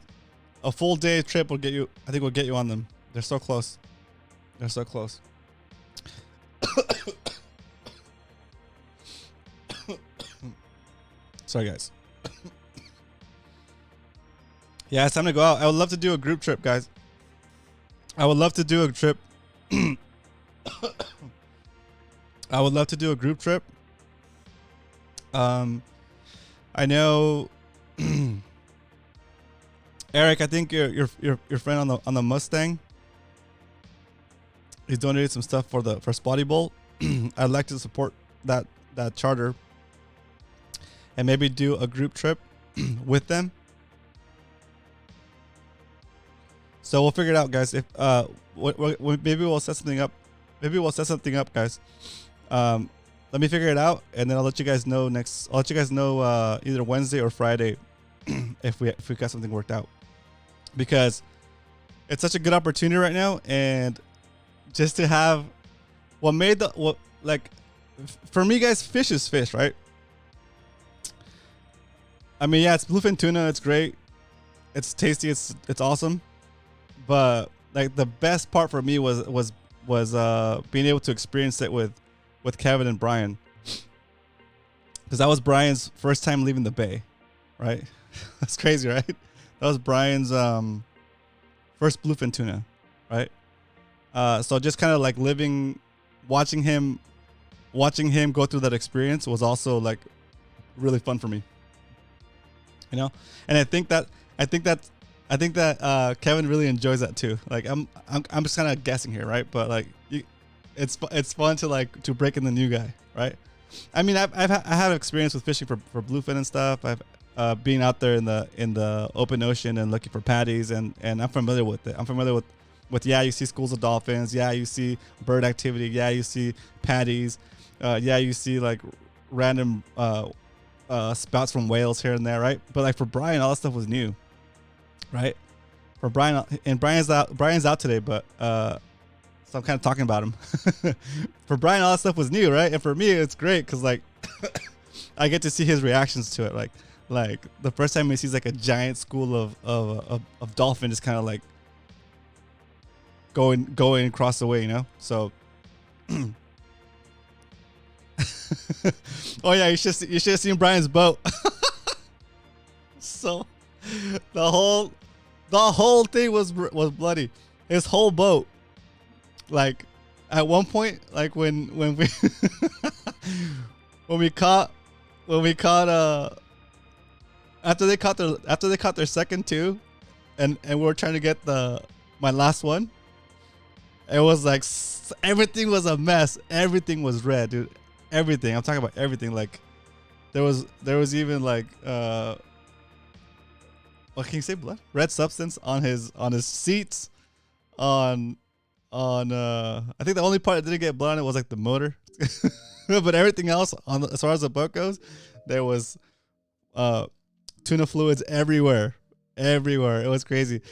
a full day trip will get you. I think we'll get you on them. They're so close. They're so close. Sorry, guys. Yeah, it's time to go out. I would love to do a group trip, guys. I would love to do a trip. I would love to do a group trip. I know Eric, I think your friend on the Mustang, he's donated some stuff for Spotty Bowl. I'd like to support that charter and maybe do a group trip with them. So we'll figure it out, guys. If maybe we'll set something up. Maybe we'll set something up, guys. Let me figure it out, and then I'll let you guys know next. I'll let you guys know either Wednesday or Friday if we got something worked out, because it's such a good opportunity right now, and just to have for me, guys, fish is fish, right? I mean, yeah, it's bluefin tuna. It's great. It's tasty. It's awesome. But like the best part for me was being able to experience it with Kevin and Brian, because that was Brian's first time leaving the bay, right? That's crazy, right? That was Brian's first bluefin tuna, right? So just kind of like watching him go through that experience was also like really fun for me, you know. And I think that Kevin really enjoys that too. Like I'm just kind of guessing here, right? But like it's fun to break in the new guy, right? I mean, I have experience with fishing for bluefin and stuff. I've been out there in the open ocean and looking for patties, and I'm familiar with it. I'm familiar with yeah, you see schools of dolphins, yeah, you see bird activity, yeah, you see patties, yeah, you see like random spouts from whales here and there, right? But like for Brian, all that stuff was new, right? For Brian, and Brian's out today, but so I'm kind of talking about him. For Brian, all that stuff was new, right? And for me, it's great because like I get to see his reactions to it. Like the first time he sees like a giant school of dolphin just kind of like going across the way, you know. So oh yeah, you should have seen Brian's boat. So the whole thing was bloody. His whole boat. Like at one point, like when we when we caught after they caught their second two, and we were trying to get my last one. It was like everything was a mess. Everything was red, dude. Everything. I'm talking about everything. Like there was even like what can you say? Blood? Red substance on his seats. I think the only part that didn't get blood on it was like the motor. But everything else as far as the boat goes, there was tuna fluids everywhere. It was crazy.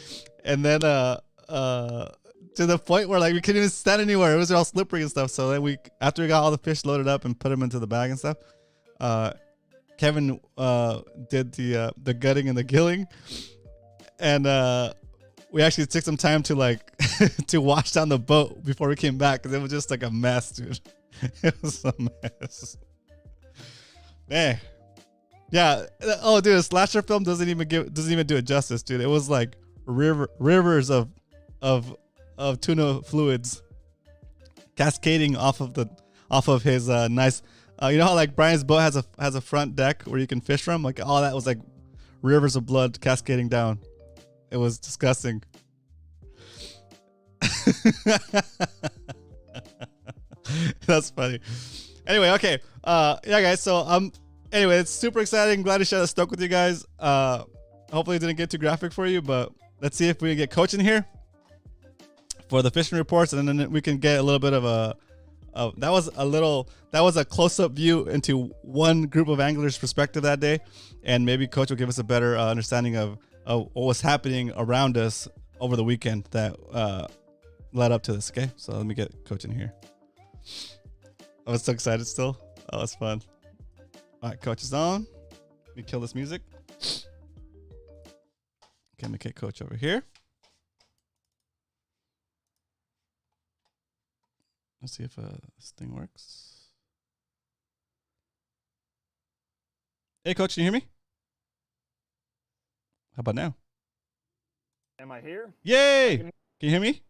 And then to the point where like we couldn't even stand anywhere. It was all slippery and stuff. So then after we got all the fish loaded up and put them into the bag and stuff, Kevin did the gutting and the gilling, and we actually took some time to like to wash down the boat before we came back, because it was just like a mess, dude. It was a mess. Man. Yeah. Oh, dude, a slasher film doesn't even do it justice, dude. It was like rivers of tuna fluids cascading off of his nice. You know how like Brian's boat has a front deck where you can fish from? Like all that was like rivers of blood cascading down. It was disgusting. That's funny. Anyway, okay. Yeah, guys. So anyway, it's super exciting. Glad to share the stoke with you guys. Hopefully it didn't get too graphic for you, but let's see if we can get Coach in here for the fishing reports, and then we can get a little bit of that was a close-up view into one group of anglers' perspective that day, and maybe Coach will give us a better understanding of what was happening around us over the weekend that led up to this. Okay, so let me get Coach in here. I was so excited still. Oh, it's fun. All right, Coach is on. Let me kill this music. Okay, let me get Coach over here. Let's see if this thing works. Hey, Coach, can you hear me? How about now? Am I here? Yay! Can you hear me?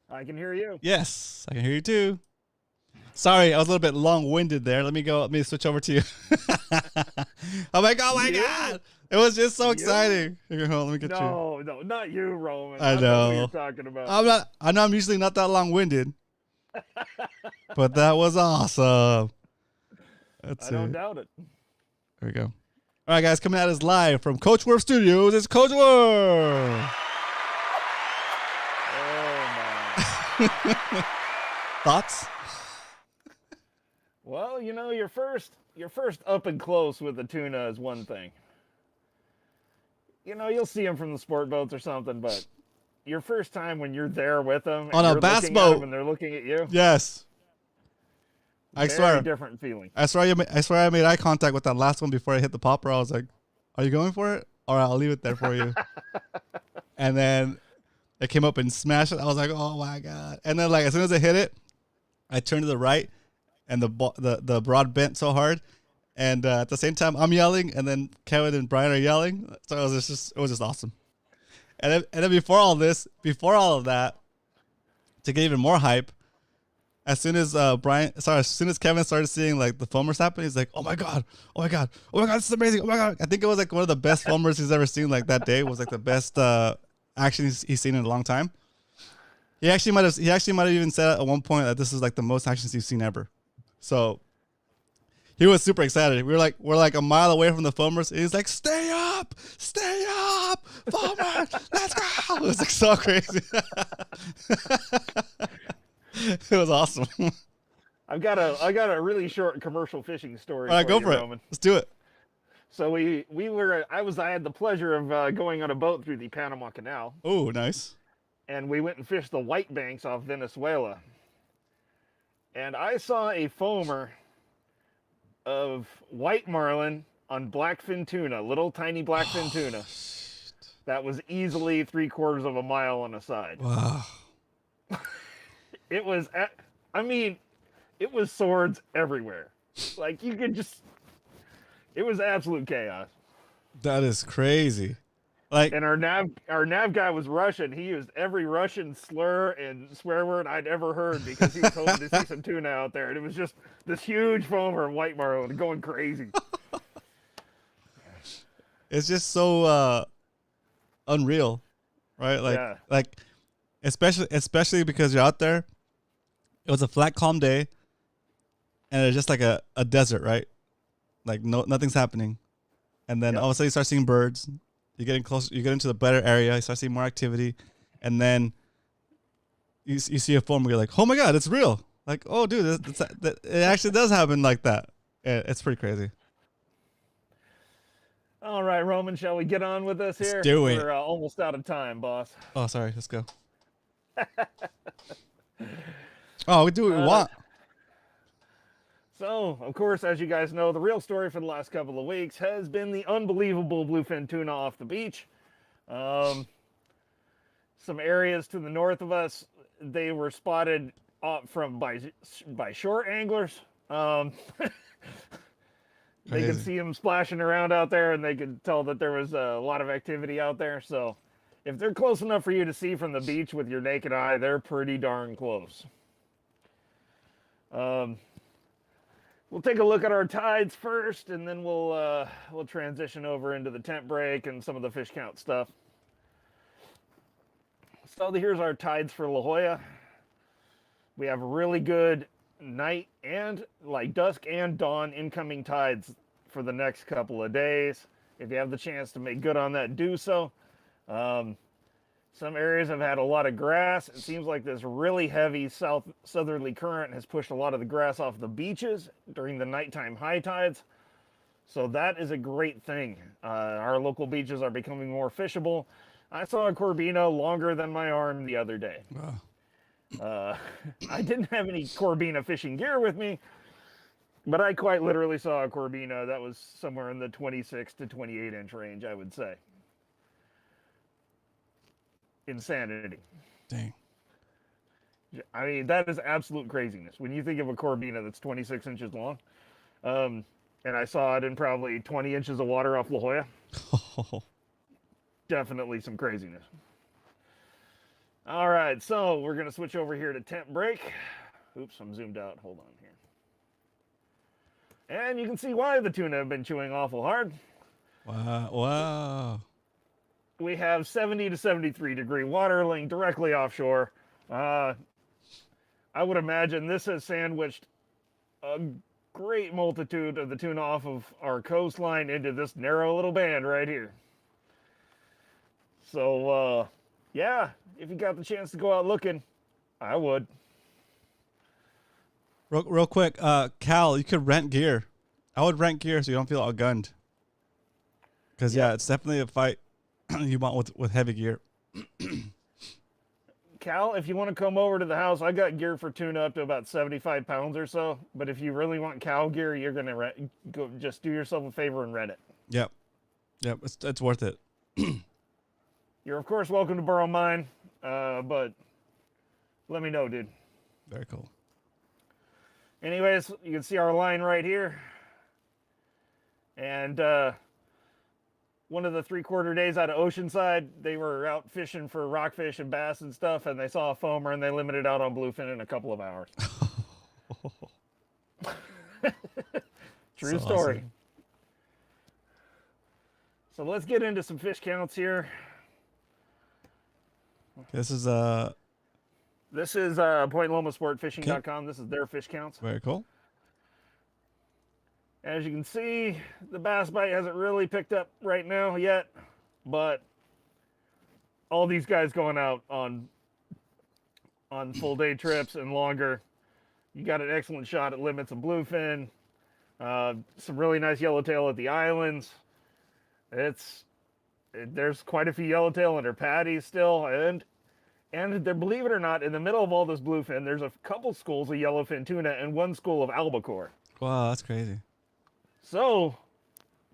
I can hear you. Yes, I can hear you too. Sorry, I was a little bit long-winded there. Let me switch over to you. I'm like, oh my God. It was just so exciting. Here, hold on, let me get you. No, not you, Roman. I know know what you're talking about. I know I'm usually not that long-winded. But that was awesome. I don't doubt it. There we go. All right, guys, coming at us live from Coach Worth Studios. It's Coach Worth. Oh, man. Thoughts? Well, your first up and close with the tuna is one thing. You'll see them from the sport boats or something, but your first time when you're there with them on a bass boat and they're looking at you. Yes. I swear. Different feeling. I swear I made eye contact with that last one before I hit the popper. I was like, are you going for it? All right, I'll leave it there for you. And then it came up and smashed it. I was like, oh my God. And then like as soon as I hit it, I turned to the right and the rod bent so hard. And at the same time, I'm yelling, and then Kevin and Brian are yelling. So it was just awesome. And then before all of that, to get even more hype, as soon as Kevin started seeing like the foamers happen, he's like, oh my God, this is amazing. Oh my God. I think it was like one of the best foamers he's ever seen. Like that day was like the best action he's seen in a long time. He actually might have even said at one point that this is like the most actions he's seen ever. So he was super excited. We're like a mile away from the foamers. And he's like, stay up, foamers, let's go. It was like so crazy. It was awesome. I got a really short commercial fishing story. All right, go for it. Roman. Let's do it. So I had the pleasure of going on a boat through the Panama Canal. Oh, nice. And we went and fished the white banks off Venezuela. And I saw a foamer of white marlin on blackfin tuna, little tiny blackfin tuna. That was easily 3/4 of a mile on a side. Wow. It was swords everywhere. Like it was absolute chaos. That is crazy. Like, and our nav guy was Russian. He used every Russian slur and swear word I'd ever heard because he was hoping to see some tuna out there. And it was just this huge foamer of white marlin going crazy. It's just so unreal, right? Like especially because you're out there. It was a flat, calm day, and it's just like a desert, right? Like nothing's happening, and then all of a sudden you start seeing birds. You're getting close. You get into the better area. You start seeing more activity, and then you see a foam. You're like, oh my God, it's real! Like, oh dude, it actually does happen like that. It's pretty crazy. All right, Roman, shall we get on with this here? Let's do it. We're almost out of time, boss. Oh, sorry. Let's go. Oh, we do what we want. So, of course, as you guys know, the real story for the last couple of weeks has been the unbelievable bluefin tuna off the beach. Some areas to the north of us, they were spotted by shore anglers. They could see them splashing around out there, and they could tell that there was a lot of activity out there. So, if they're close enough for you to see from the beach with your naked eye, they're pretty darn close. We'll take a look at our tides first, and then we'll transition over into the tent break and some of the fish count stuff. So here's our tides for La Jolla. We have really good night and like dusk and dawn incoming tides for the next couple of days. If you have the chance to make good on that, do so. Some areas have had a lot of grass. It seems like this really heavy southerly current has pushed a lot of the grass off the beaches during the nighttime high tides. So that is a great thing. Our local beaches are becoming more fishable. I saw a corbina longer than my arm the other day. Wow. I didn't have any corbina fishing gear with me, but I quite literally saw a corbina that was somewhere in the 26 to 28 inch range, I would say. Insanity. Dang. I mean, that is absolute craziness. When you think of a corbina that's 26 inches long, and I saw it in probably 20 inches of water off La Jolla. Definitely some craziness. All right, so we're going to switch over here to tent break. Oops, I'm zoomed out. Hold on here. And you can see why the tuna have been chewing awful hard. Wow. Wow. We have 70 to 73 degree water laying directly offshore. I would imagine this has sandwiched a great multitude of the tuna off of our coastline into this narrow little band right here. So, yeah, if you got the chance to go out looking, I would. Real quick, Cal, you could rent gear. I would rent gear so you don't feel outgunned. Because, yeah, it's definitely a fight you want with heavy gear. Cal, if you want to come over to the house, I got gear for tuna up to about 75 pounds or so. But if you really want cow gear, you're going to go just do yourself a favor and rent it. Yep. Yep, it's worth it. You're, of course, welcome to borrow mine, but let me know, dude. Very cool. Anyways, you can see our line right here. And one of the 3/4 days out of Oceanside, they were out fishing for rockfish and bass and stuff, and they saw a foamer, and they limited out on bluefin in a couple of hours. True So story. awesome. So let's get into some fish counts here. This is PointLomaSportFishing.com. This is their fish counts. very cool. As you can see, the bass bite hasn't really picked up right now yet, but all these guys going out on full day trips and longer, you got an excellent shot at limits of bluefin, some really nice yellowtail at the islands. There's quite a few yellowtail under patties still, and there, believe it or not, in the middle of all this bluefin, there's a couple schools of yellowfin tuna and one school of albacore. Wow, that's crazy. So,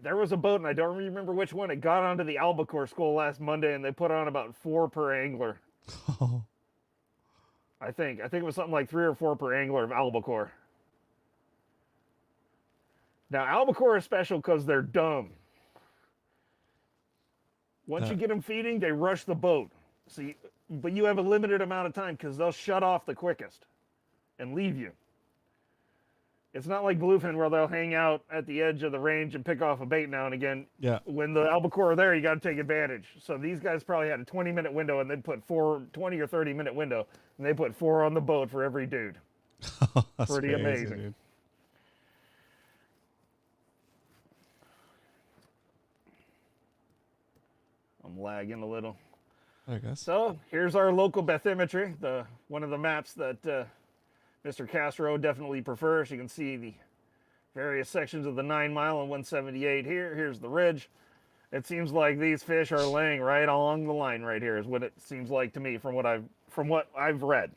there was a boat, and I don't remember which one. It got onto the albacore school last Monday, and they put on about 4 per angler. I think it was something like 3 or 4 per angler of albacore. Now, albacore is special because they're dumb. Once you get them feeding, they rush the boat. But you have a limited amount of time because they'll shut off the quickest and leave you. It's not like bluefin where they'll hang out at the edge of the range and pick off a bait now and again. Yeah. When the albacore are there, you got to take advantage. So these guys probably had a 20-minute window and they'd put 20 or 30-minute window, and they put 4 on the boat for every dude. That's Pretty crazy, amazing. Dude. I'm lagging a little. I guess. So here's our local bathymetry, one of the maps that Mr. Castro definitely prefers. You can see the various sections of the 9 Mile and 178 here. Here's the ridge. It seems like these fish are laying right along the line right here is what it seems like to me from what I've read.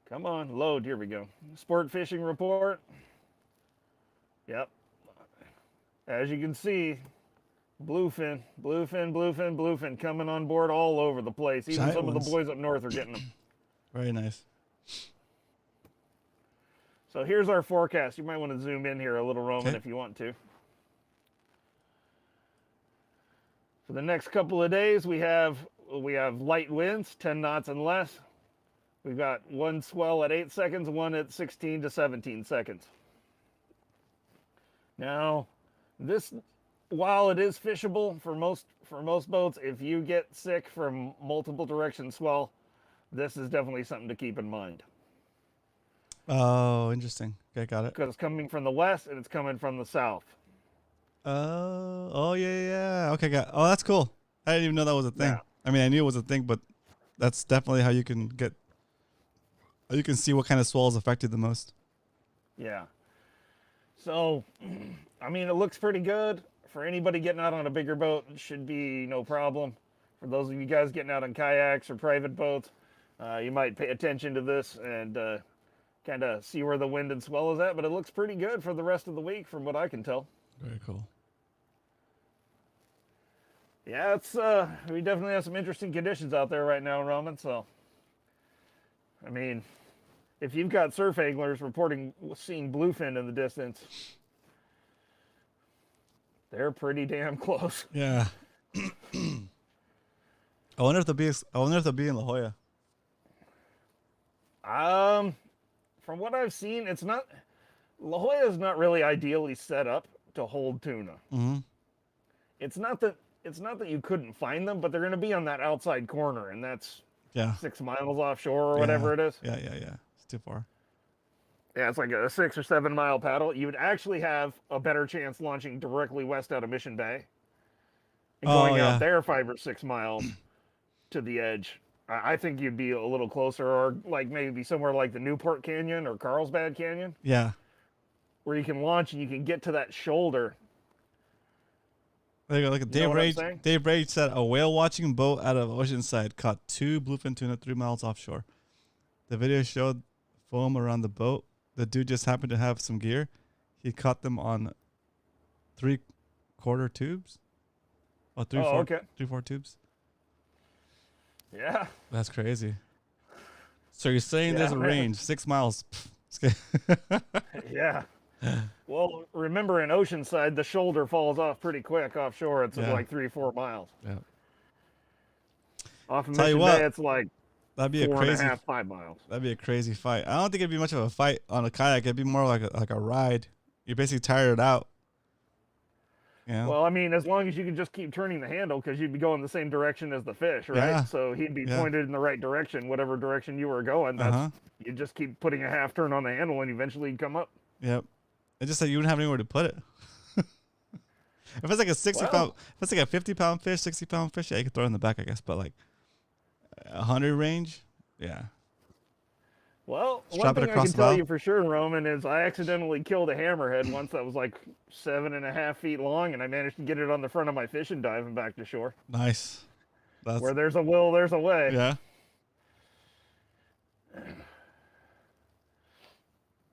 Come on, load. Here we go. Sport fishing report. Yep. As you can see, bluefin coming on board all over the place. Even Giant some of ones. the boys up north are getting them. Very nice. So here's our forecast. You might want to zoom in here a little, Roman, Okay. if you want to. For the next couple of days, we have light winds, 10 knots and less. We've got one swell at 8 seconds, one at 16 to 17 seconds. Now, while it is fishable for most boats, if you get sick from multiple direction swell, this is definitely something to keep in mind. Oh, interesting. Okay, got it. Because it's coming from the west and it's coming from the south. Oh, yeah. Okay, got. Oh, that's cool. I didn't even know that was a thing. Yeah. I mean, I knew it was a thing, but that's definitely how you can see what kind of swells affected the most. Yeah. So, I mean, it looks pretty good. For anybody getting out on a bigger boat, it should be no problem. For those of you guys getting out on kayaks or private boats, you might pay attention to this and kind of see where the wind and swell is at. But it looks pretty good for the rest of the week from what I can tell. Very cool. Yeah, we definitely have some interesting conditions out there right now, Roman. So, I mean, if you've got surf anglers reporting seeing bluefin in the distance, they're pretty damn close. Yeah. I wonder if they'll be in La Jolla. From what I've seen, it's not. La Jolla is not really ideally set up to hold tuna. Mm-hmm. It's not that you couldn't find them, but they're going to be on that outside corner, and that's 6 miles offshore or whatever it is. Yeah. It's too far. Yeah, it's like a 6 or 7 mile paddle. You would actually have a better chance launching directly west out of Mission Bay and going out there 5 or 6 miles to the edge. I think you'd be a little closer, or like maybe somewhere like the Newport Canyon or Carlsbad Canyon. Yeah. Where you can launch and you can get to that shoulder. There you go. Look at Dave Rage. Dave Rage said a whale watching boat out of Oceanside caught 2 bluefin tuna 3 miles offshore. The video showed foam around the boat. The dude just happened to have some gear. He caught them on 3/4 tubes. Oh, 3/4 tubes. Yeah. That's crazy. So you're saying there's a range 6 miles? Yeah. Well, remember in Oceanside, the shoulder falls off pretty quick offshore. It's like 3-4 miles. Yeah. Off of Mission Bay, it's like that'd be 4.5, 5 miles. That'd be a crazy fight. I don't think it'd be much of a fight on a kayak. It'd be more like a ride. You basically tire it out. Yeah. Well, I mean, as long as you can just keep turning the handle, because you'd be going the same direction as the fish, right? Yeah. So he'd be pointed in the right direction, whatever direction you were going. You just keep putting a half turn on the handle, and eventually you'd come up. Yep. It's just like you wouldn't have anywhere to put it. If it's like a 60-pound, if it's like a 50-pound fish, 60-pound fish, yeah, you could throw it in the back, I guess. But like 100 range, yeah. Well, one thing I can tell you for sure, Roman, is I accidentally killed a hammerhead once that was like 7.5 feet long, and I managed to get it on the front of my fishing dive and back to shore. Nice. Where there's a will, there's a way. Yeah.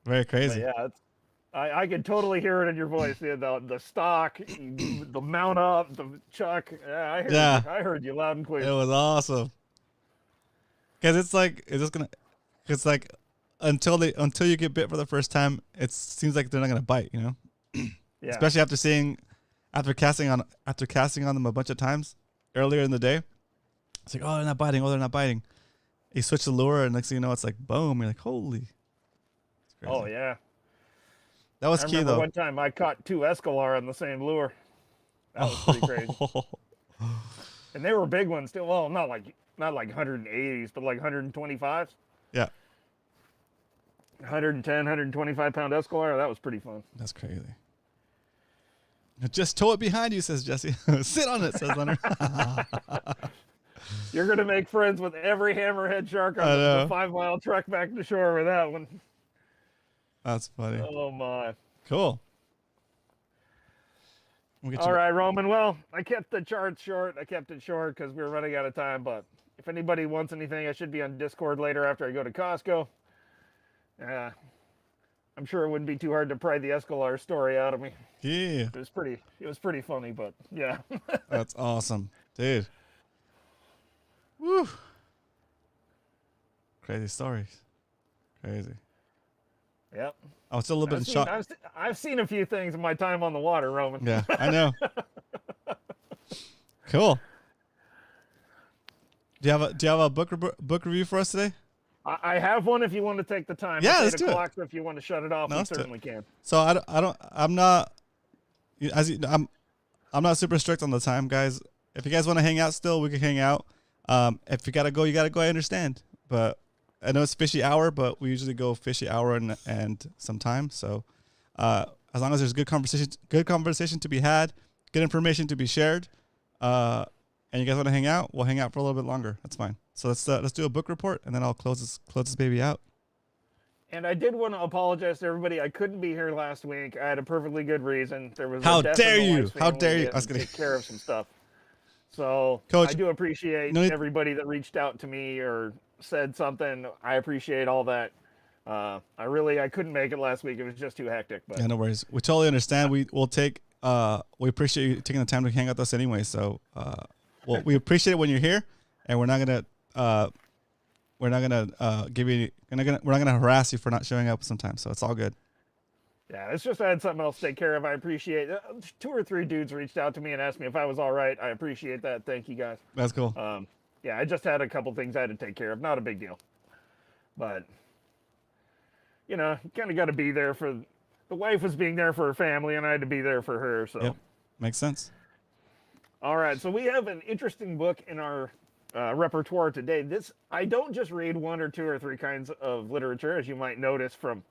Very crazy. But yeah, I could totally hear it in your voice. The stock, the mount up, the chuck. Yeah, I heard you loud and clear. It was awesome. Because it's like until you get bit for the first time, it seems like they're not gonna bite, you know. Yeah. Especially after casting on them a bunch of times earlier in the day. It's like, oh, they're not biting. Oh, they're not biting. You switch the lure, and next thing you know, it's like boom. You're like, holy. Oh yeah. That was key though. One time I caught 2 escalar on the same lure. That was pretty crazy. And they were big ones too. Well, not like 180s, but like 125s. Yeah. 110, 125 pound escalar. That was pretty fun. That's crazy. Just tow it behind you, says Jesse. Sit on it, says Leonard. You're gonna make friends with every hammerhead shark on the 5-mile trek back to shore with that one. That's funny. Oh my. Cool. All right, Roman. Well, I kept the charts short. I kept it short because we were running out of time. But if anybody wants anything, I should be on Discord later after I go to Costco. I'm sure it wouldn't be too hard to pry the escalar story out of me. Yeah. It was pretty funny, but yeah. That's awesome, dude. Woo. Crazy stories. Crazy. Yep. I was still a little bit in shock. I've seen a few things in my time on the water, Roman. Yeah, I know. Cool. Do you have a book review for us today? I have one if you want to take the time. Yeah, let's do it. So if you want to shut it off, we certainly can. So I'm not super strict on the time, guys. If you guys want to hang out still, we can hang out. If you gotta go, I understand. But I know it's fishy hour, but we usually go fishy hour and some time. So as long as there's good conversation to be had, good information to be shared, and you guys want to hang out, we'll hang out for a little bit longer. That's fine. So let's do a book report, and then I'll close this baby out. And I did want to apologize to everybody. I couldn't be here last week. I had a perfectly good reason. There was How dare you? How dare you? I was going to take care of some stuff. So Coach, I do appreciate everybody that reached out to me or said something. I appreciate all that. I couldn't make it last week. It was just too hectic. But yeah, no worries. We totally understand. We appreciate you taking the time to hang out with us anyway. So we appreciate it when you're here, and we're not gonna harass you for not showing up sometimes. So it's all good. Yeah, it's just I had something else to take care of. I appreciate it. 2 or 3 dudes reached out to me and asked me if I was all right. I appreciate that. Thank you guys. That's cool. Yeah, I just had a couple things I had to take care of. Not a big deal. But, you know, you kind of got to be there for... The wife was being there for her family, and I had to be there for her, so... Yep. Makes sense. All right, so we have an interesting book in our repertoire today. I don't just read one or two or three kinds of literature, as you might notice from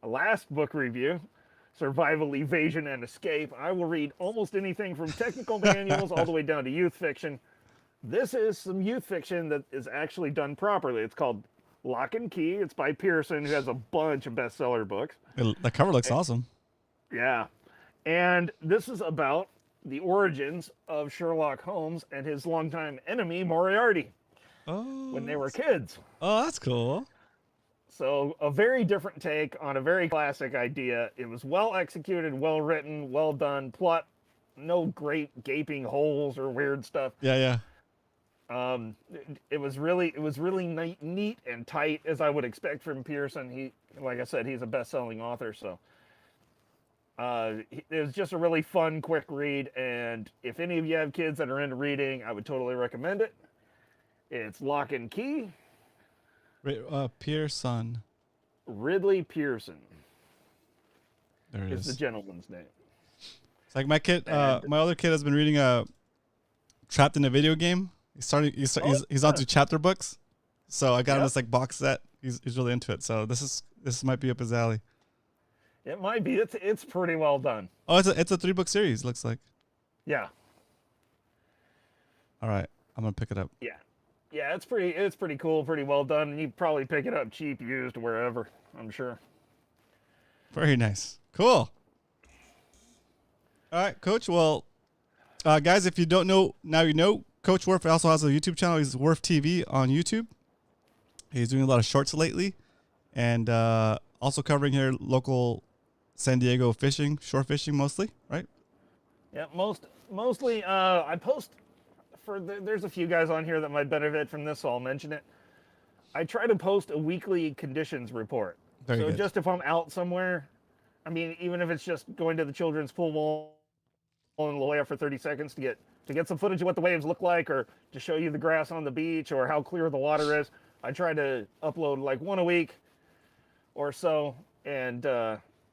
a last book review, Survival, Evasion, and Escape. I will read almost anything from technical manuals all the way down to youth fiction. This is some youth fiction that is actually done properly. It's called Lock and Key. It's by Pearson, who has a bunch of bestseller books. The cover looks awesome. Yeah. And this is about the origins of Sherlock Holmes and his longtime enemy, Moriarty, when they were kids. Oh, that's cool. So a very different take on a very classic idea. It was well executed, well written, well done. Plot, no great gaping holes or weird stuff. Yeah. It was really neat and tight, as I would expect from Pearson. He, like I said, he's a best-selling author, so it was just a really fun, quick read. And if any of you have kids that are into reading, I would totally recommend it. It's Lock and Key. Pearson. Ridley Pearson. There it is the is. gentleman's name. It's like my kid. My other kid has been reading Trapped in a Video Game. He's onto chapter books. So I got him this like box set. He's really into it. So this might be up his alley. It might be. It's pretty well done. Oh, it's a 3-book series. Looks like. Yeah. All right, I'm gonna pick it up. Yeah, it's pretty cool, pretty well done. And you probably pick it up cheap, used, wherever, I'm sure. Very nice. Cool. All right, Coach. Well, guys, if you don't know, now you know. Coach Worf also has a YouTube channel. He's Worf TV on YouTube. He's doing a lot of shorts lately, and also covering here local San Diego fishing, shore fishing mostly, right? Yeah, mostly. I post there's a few guys on here that might benefit from this, so I'll mention it. I try to post a weekly conditions report. Very good. Just if I'm out somewhere, I mean, even if it's just going to the children's pool in La Jolla for 30 seconds to get some footage of what the waves look like, or to show you the grass on the beach, or how clear the water is, I try to upload like one a week or so, and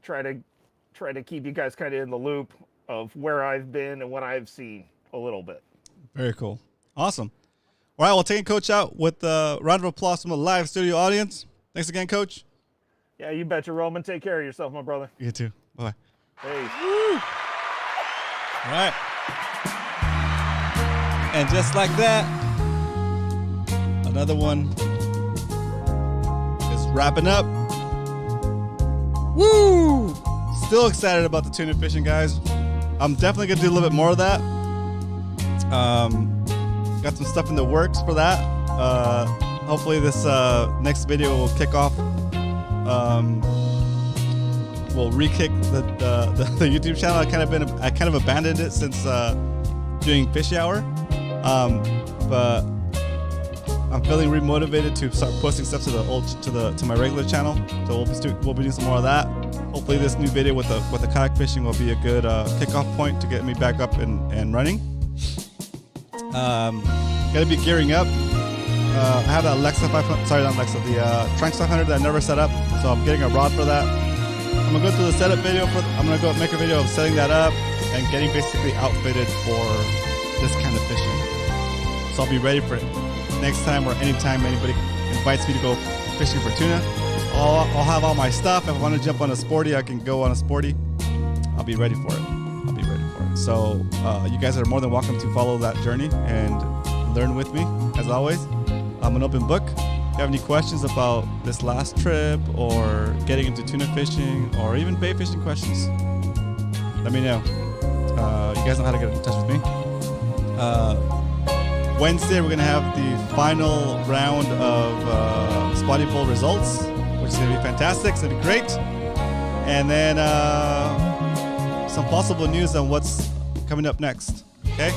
try to keep you guys kind of in the loop of where I've been and what I've seen a little bit. Very cool. Awesome. All right, well, taking Coach out with a round of applause from the live studio audience. Thanks again, Coach. Yeah, you betcha, Roman. Take care of yourself, my brother. You too. Bye. Hey. Woo. All right. And just like that, another one is wrapping up. Woo! Still excited about the tuna fishing, guys. I'm definitely going to do a little bit more of that. Got some stuff in the works for that. Hopefully this next video will kick off. We'll re-kick the YouTube channel. I kind of abandoned it since doing Fishy Hour, but I'm feeling remotivated to start posting stuff to my regular channel. So we'll be doing some more of that. Hopefully this new video with the kayak fishing will be a good kickoff point to get me back up and running. Gotta be gearing up. I have that Alexa 500, sorry, not Alexa, the Tranx 500 that I never set up, so I'm getting a rod for that. I'm gonna go through the setup video. I'm gonna go make a video of setting that up and getting basically outfitted for this kind of fishing. So I'll be ready for it next time or anytime anybody invites me to go fishing for tuna. I'll have all my stuff. If I want to jump on a sporty, I can go on a sporty. I'll be ready for it. So you guys are more than welcome to follow that journey and learn with me. As always, I'm an open book. If you have any questions about this last trip or getting into tuna fishing or even bait fishing questions, let me know. You guys know how to get in touch with me. Wednesday, we're going to have the final round of Spotty Bowl results, which is going to be fantastic. It's going to be great. And then some possible news on what's coming up next. Okay,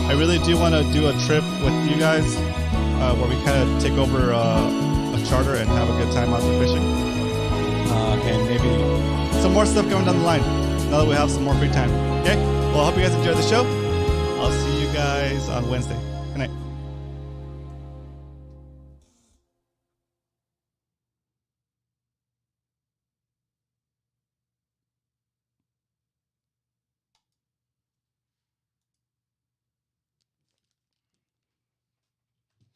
I really do want to do a trip with you guys where we kind of take over a charter and have a good time out there fishing, and maybe some more stuff coming down the line now that we have some more free time. Okay, well, I hope you guys enjoyed the show. I'll see you guys on Wednesday. Good night.